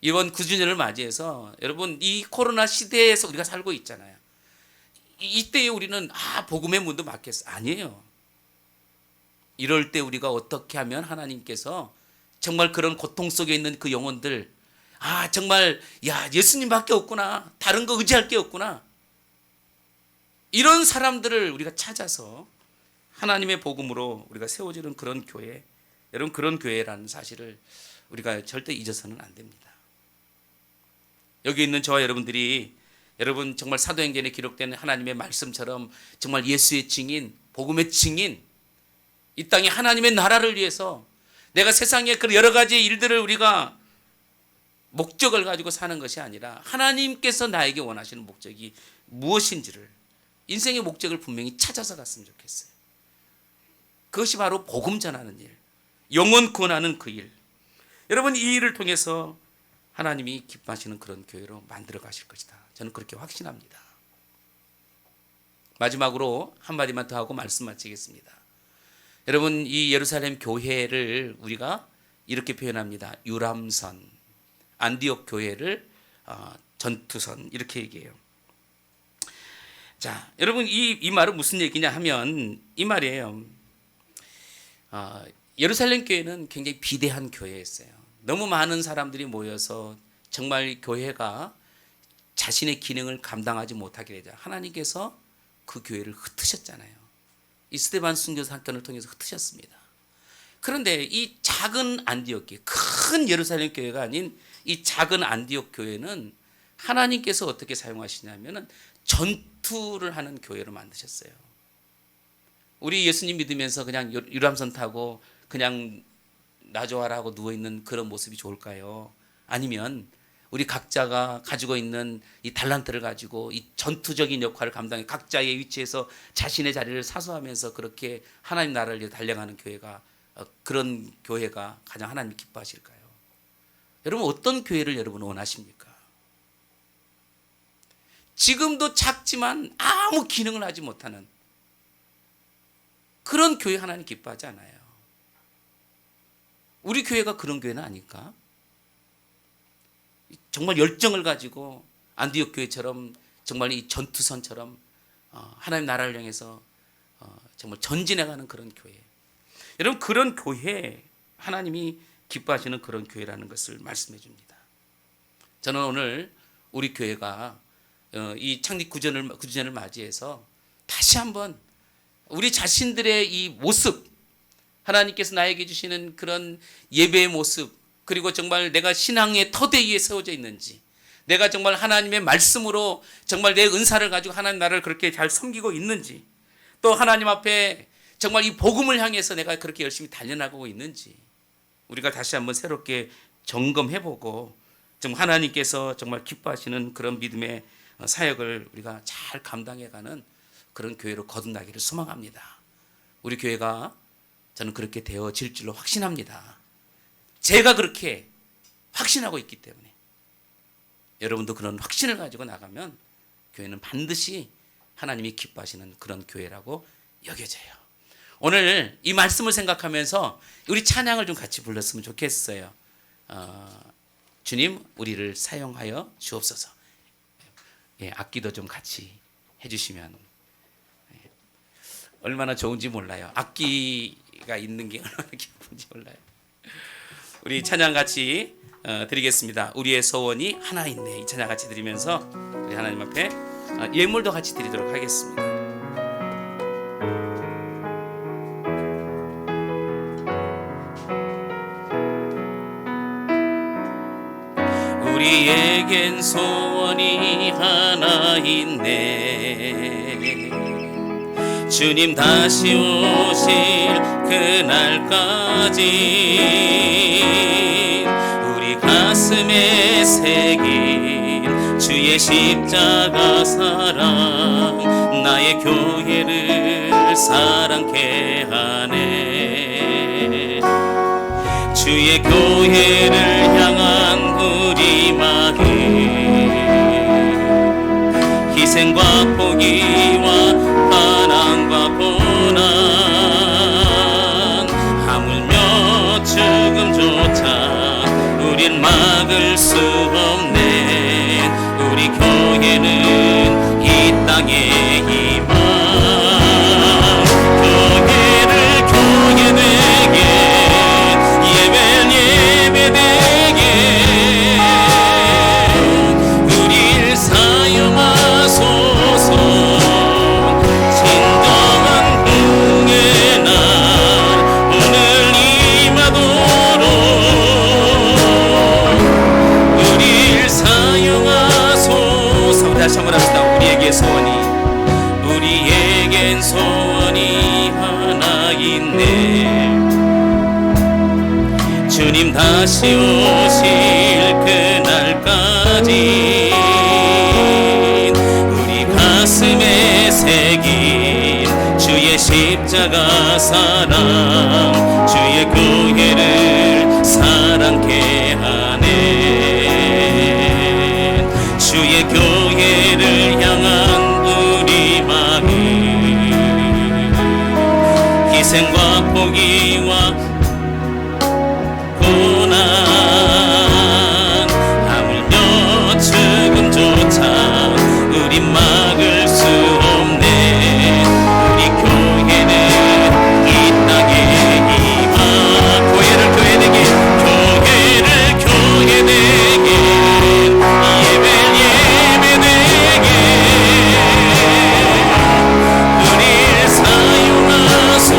이번 9주년을 맞이해서 여러분 이 코로나 시대에서 우리가 살고 있잖아요. 이때에 우리는 복음의 문도 막혔어. 아니에요. 이럴 때 우리가 어떻게 하면 하나님께서 정말 그런 고통 속에 있는 그 영혼들 정말 예수님밖에 없구나. 다른 거 의지할 게 없구나. 이런 사람들을 우리가 찾아서 하나님의 복음으로 우리가 세워지는 그런 교회, 여러분 그런 교회라는 사실을 우리가 절대 잊어서는 안 됩니다. 여기 있는 저와 여러분들이 여러분 정말 사도행전에 기록된 하나님의 말씀처럼 정말 예수의 증인, 복음의 증인, 이 땅에 하나님의 나라를 위해서 내가 세상에 그 여러 가지 일들을 우리가 목적을 가지고 사는 것이 아니라 하나님께서 나에게 원하시는 목적이 무엇인지를 인생의 목적을 분명히 찾아서 갔으면 좋겠어요. 그것이 바로 복음 전하는 일, 영혼 구원하는 그 일. 여러분 이 일을 통해서 하나님이 기뻐하시는 그런 교회로 만들어 가실 것이다. 저는 그렇게 확신합니다. 마지막으로 한마디만 더 하고 말씀 마치겠습니다. 여러분 이 예루살렘 교회를 우리가 이렇게 표현합니다. 유람선, 안디옥 교회를 전투선 이렇게 얘기해요. 자, 여러분 이 말은 무슨 얘기냐 하면 이 말이에요. 예루살렘 교회는 굉장히 비대한 교회였어요. 너무 많은 사람들이 모여서 정말 교회가 자신의 기능을 감당하지 못하게 되자 하나님께서 그 교회를 흩으셨잖아요. 이 스데반 순교 사건을 통해서 흩으셨습니다. 그런데 이 작은 안디옥 교회, 큰 예루살렘 교회가 아닌 이 작은 안디옥 교회는 하나님께서 어떻게 사용하시냐면은 전투를 하는 교회로 만드셨어요. 우리 예수님 믿으면서 그냥 유람선 타고 그냥 나 좋아라 하고 누워있는 그런 모습이 좋을까요? 아니면 우리 각자가 가지고 있는 이 달란트를 가지고 이 전투적인 역할을 감당해 각자의 위치에서 자신의 자리를 사수하면서 그렇게 하나님 나라를 위해 달려가는 교회가 그런 교회가 가장 하나님이 기뻐하실까요? 여러분 어떤 교회를 여러분 원하십니까? 지금도 작지만 아무 기능을 하지 못하는 그런 교회 하나님 기뻐하지 않아요. 우리 교회가 그런 교회는 아닐까? 정말 열정을 가지고 안디옥 교회처럼 정말 이 전투선처럼 하나님 나라를 향해서 정말 전진해가는 그런 교회. 여러분, 그런 교회 하나님이 기뻐하시는 그런 교회라는 것을 말씀해 줍니다. 저는 오늘 우리 교회가 이 창립 9주년을 맞이해서 다시 한번 우리 자신들의 이 모습, 하나님께서 나에게 주시는 그런 예배의 모습, 그리고 정말 내가 신앙의 터대 위에 세워져 있는지, 내가 정말 하나님의 말씀으로 정말 내 은사를 가지고 하나님 나라를 그렇게 잘 섬기고 있는지, 또 하나님 앞에 정말 이 복음을 향해서 내가 그렇게 열심히 달려나가고 있는지 우리가 다시 한번 새롭게 점검해보고 좀 하나님께서 정말 기뻐하시는 그런 믿음의 사역을 우리가 잘 감당해가는 그런 교회로 거듭나기를 소망합니다. 우리 교회가 저는 그렇게 되어질 줄로 확신합니다. 제가 그렇게 확신하고 있기 때문에 여러분도 그런 확신을 가지고 나가면 교회는 반드시 하나님이 기뻐하시는 그런 교회라고 여겨져요. 오늘 이 말씀을 생각하면서 우리 찬양을 좀 같이 불렀으면 좋겠어요. 주님, 우리를 사용하여 주옵소서. 예, 악기도 좀 같이 해주시면 얼마나 좋은지 몰라요. 악기가 있는 게 얼마나 기쁜지 몰라요. 우리 찬양 같이 드리겠습니다. 우리의 소원이 하나 있네. 이 찬양 같이 드리면서 우리 하나님 앞에 예물도 같이 드리도록 하겠습니다. 우리에겐 소원이 하나 있네. 주님 다시 오실 그날까지 우리 가슴에 새긴 주의 십자가 사랑, 나의 교회를 사랑케 하네. 주의 교회를 향한 우리 마음, 희생과 포기와 반항과 고난, 하물며 죽음조차 우린 막을 수 없네. 우리 교회는 이 땅의 희망, 교회를 교회되게, 예배를 예배되게 우릴 사용하소서. 진정한 부흥의 날 오늘 임하도록 우릴 사용하소서. 다시 한번 합시다. 우리에겐 소원이 하나 있네. 주님 다시 오실 그날까지 우리 가슴에 새긴 주의 십자가 사랑, 주의 교회를 사랑케 하네. 주의 교회를 향한 우리 마음, 희생과 포기와 고난, 하물며 죽음조차 우린 막을 수 없네. 우리 교회는 이 땅의 희망, 교회를 교회되게, 교회를 교회되게, 예배를 예배되게 우릴 사용하소서.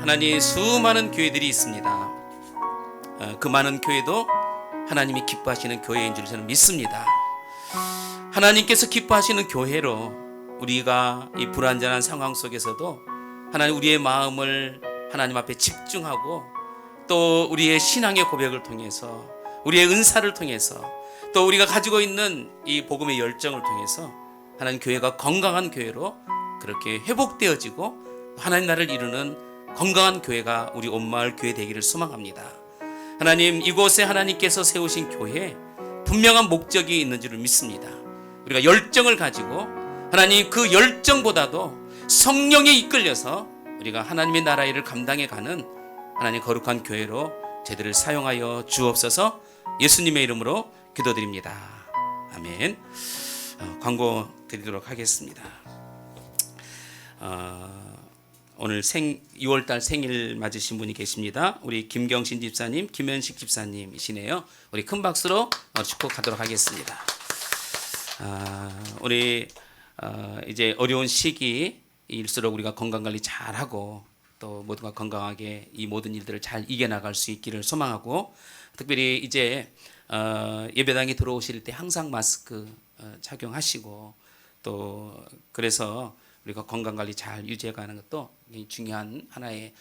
하나님 수많은 교회들이 있습니다. 그 많은 교회도 하나님이 기뻐하시는 교회인 줄 저는 믿습니다. 하나님께서 기뻐하시는 교회로 우리가 이 불완전한 상황 속에서도 하나님 우리의 마음을 하나님 앞에 집중하고 또 우리의 신앙의 고백을 통해서 우리의 은사를 통해서 또 우리가 가지고 있는 이 복음의 열정을 통해서 하나님 교회가 건강한 교회로 그렇게 회복되어지고 하나님 나라를 이루는 건강한 교회가 우리 온마을 교회 되기를 소망합니다. 하나님 이곳에 하나님께서 세우신 교회에 분명한 목적이 있는 줄을 믿습니다. 우리가 열정을 가지고 하나님 그 열정보다도 성령에 이끌려서 우리가 하나님의 나라 일을 감당해 가는 하나님 거룩한 교회로 저희들을 사용하여 주옵소서. 예수님의 이름으로 기도드립니다. 아멘. 광고 드리도록 하겠습니다. 오늘 2월달 생일 맞으신 분이 계십니다. 우리 김경신 집사님, 김현식 집사님이시네요. 우리 큰 박수로 축복하도록 하겠습니다. 우리 이제 어려운 시기일수록 우리가 건강관리 잘하고 또 모두가 건강하게 이 모든 일들을 잘 이겨나갈 수 있기를 소망하고, 특별히 이제 예배당에 들어오실 때 항상 마스크 착용하시고 또 그래서 우리가 건강관리 잘 유지해가는 것도 중요한 하나의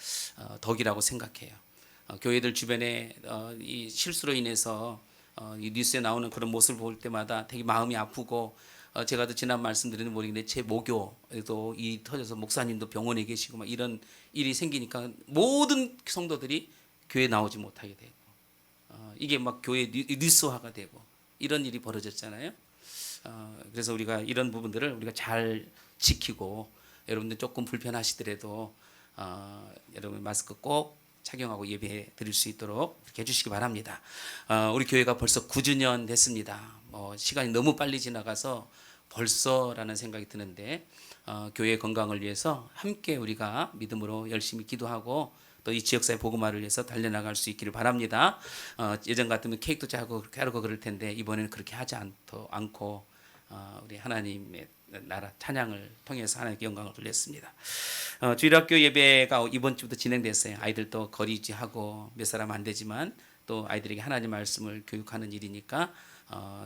덕이라고 생각해요. 교회들 주변에 이 실수로 인해서 이 뉴스에 나오는 그런 모습을 볼 때마다 되게 마음이 아프고, 제가도 지난 말씀드리는 모르겠는데 제 모교에도 이 터져서 목사님도 병원에 계시고 막 이런 일이 생기니까 모든 성도들이 교회에 나오지 못하게 되고, 이게 막 교회 뉴스화가 되고 이런 일이 벌어졌잖아요. 그래서 우리가 이런 부분들을 우리가 잘 지키고, 여러분들 조금 불편하시더라도 여러분 마스크 꼭 착용하고 예배 드릴 수 있도록 이렇게 해주시기 바랍니다. 우리 교회가 벌써 9주년 됐습니다. 시간이 너무 빨리 지나가서 벌써라는 생각이 드는데, 교회의 건강을 위해서 함께 우리가 믿음으로 열심히 기도하고 또 이 지역사회 복음화를 위해서 달려나갈 수 있기를 바랍니다. 예전 같으면 케이크도 짜고 그렇게 하고 그럴 텐데 이번에는 그렇게 하지 않고 우리 하나님의 나라 찬양을 통해서 하나님께 영광을 돌렸습니다. 주일학교 예배가 이번 주부터 진행됐어요. 아이들도 거리 유지하고 몇 사람 안 되지만 또 아이들에게 하나님 말씀을 교육하는 일이니까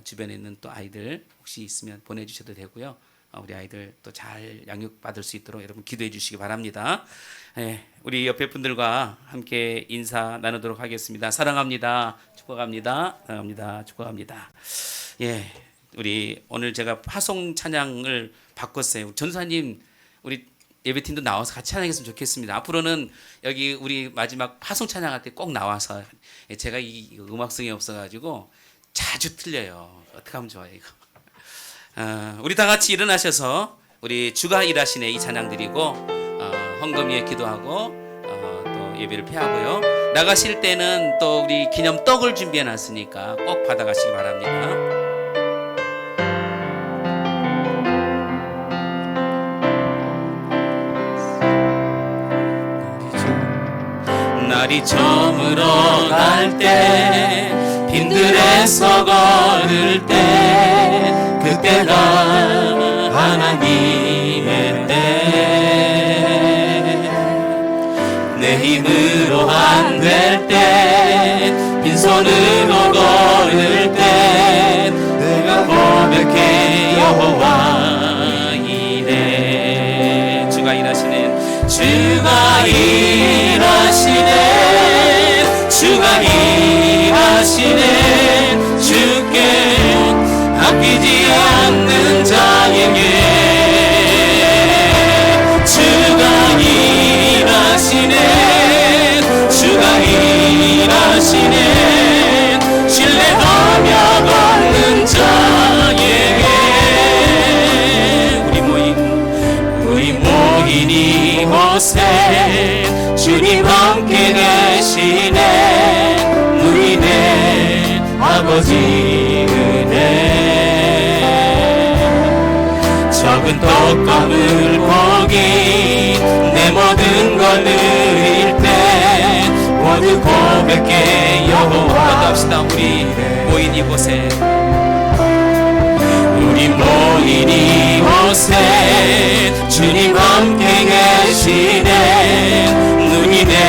주변에 있는 또 아이들 혹시 있으면 보내주셔도 되고요. 우리 아이들 또 잘 양육받을 수 있도록 여러분 기도해 주시기 바랍니다. 우리 옆에 분들과 함께 인사 나누도록 하겠습니다. 사랑합니다. 축복합니다. 사랑합니다. 축복합니다. 우리 오늘 제가 파송 찬양을 바꿨어요. 전사님 우리 예배팀도 나와서 같이 찬양했으면 좋겠습니다. 앞으로는 여기 우리 마지막 파송 찬양할 때 꼭 나와서, 제가 이 음악성이 없어가지고 자주 틀려요. 어떻게 하면 좋아요 이거. 우리 다 같이 일어나셔서 우리 주가 일하시네 이 찬양 드리고 헌금 위에 기도하고 또 예배를 폐하고요. 나가실 때는 또 우리 기념 떡을 준비해 놨으니까 꼭 받아가시기 바랍니다. 날이 저물어 갈 때 빈들에서 걸을 때 그때가 하나님의 때, 내 힘으로 안 될 때 빈손으로 걸을 때 내가 고백해 여호와 이래. 주가 일하시네. 주가 일하시네. 주가 일하시네. 주께 아끼지 않는 자에게 주가 일하시네. 주가 일하시네. 신뢰하며 걷는 자에게 우리 모인 이곳에 주님 함께 계시네. 누리네 아버지 은혜. 적은 떡과 물고기 내 모든 걸 드릴 때 모두 고백해 여호와. 합시다. 우리 모인 이곳에 우리 모인 이곳에 주님 함께 계시네. 눈이 내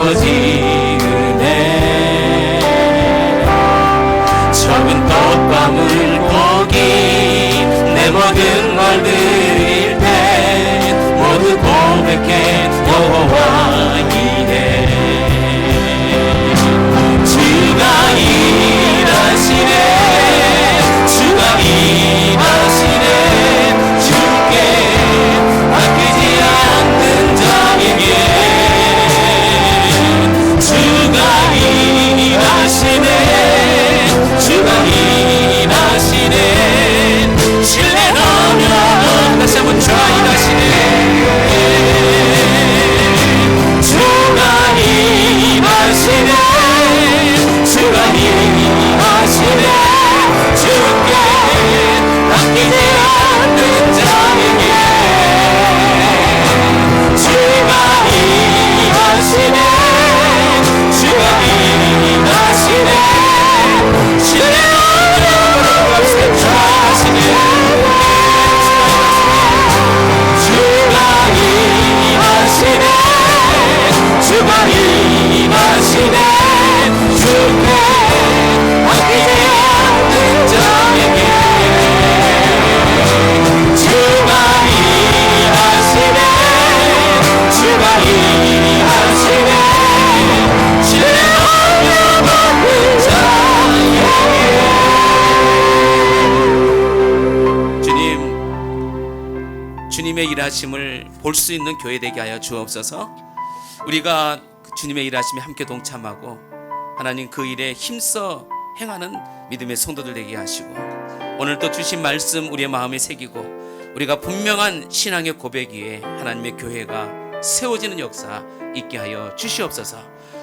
아버지 은혜 적은 떡과 물고기 내 모든 걸 드릴 때 모두 고백해 여호와 이래 주가 일하시네 주가 일하시네 주께 아끼지 않는 자에게 주가 일하시네 주가 일하시네 신뢰하며 다시 한번 주가 일하시네 주가 일하시네 주가 일하시네 주께 아끼지 않는 자에게 주가 일하시네 주가 일하시네 신뢰하며 하시네 주가 일하시네 주가 일하시네 주께 아끼지 않는 자에게 주가 일하시네 주가 일하시네 신뢰하며 받는 자에게 주님 주님의 일하심을 볼 수 있는 교회 되게 하여 주옵소서. 우리가 주님의 일하심에 함께 동참하고 하나님 그 일에 힘써 행하는 믿음의 성도들 되게 하시고 오늘 또 주신 말씀 우리의 마음에 새기고 우리가 분명한 신앙의 고백 위에 하나님의 교회가 세워지는 역사 있게 하여 주시옵소서.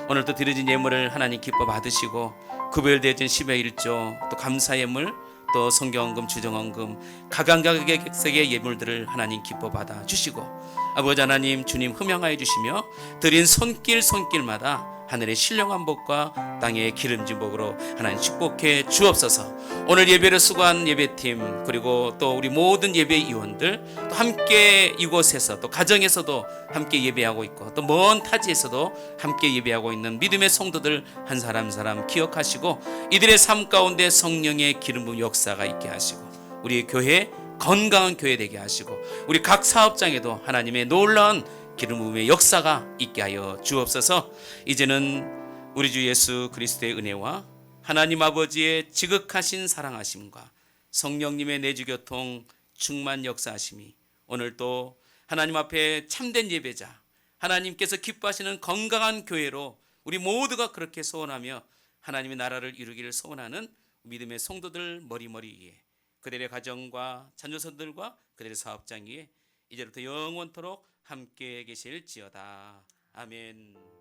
오늘 또 드려진 예물을 하나님 기뻐 받으시고 구별되어진 10의 1조 또 감사 예물 또 성경헌금 주정헌금 각양각색의 예물들을 하나님 기뻐 받아 주시고 아버지 하나님 주님 흠양하여 주시며 드린 손길마다 하늘의 신령한 복과 땅의 기름진 복으로 하나님 축복해 주옵소서. 오늘 예배를 수고한 예배팀 그리고 또 우리 모든 예배 이원들 또 함께 이곳에서 또 가정에서도 함께 예배하고 있고 또 먼 타지에서도 함께 예배하고 있는 믿음의 성도들 한 사람 한 사람 기억하시고 이들의 삶 가운데 성령의 기름 부은 역사가 있게 하시고 우리 교회 건강한 교회 되게 하시고 우리 각 사업장에도 하나님의 놀라운 기름 부음의 역사가 있게 하여 주옵소서. 이제는 우리 주 예수 그리스도의 은혜와 하나님 아버지의 지극하신 사랑하심과 성령님의 내주교통 충만 역사하심이 오늘도 하나님 앞에 참된 예배자 하나님께서 기뻐하시는 건강한 교회로 우리 모두가 그렇게 소원하며 하나님의 나라를 이루기를 소원하는 믿음의 성도들 머리머리 위에 그들의 가정과 자녀선들과 그들의 사업장 위에 이제부터 영원토록 함께 계실지어다. 아멘.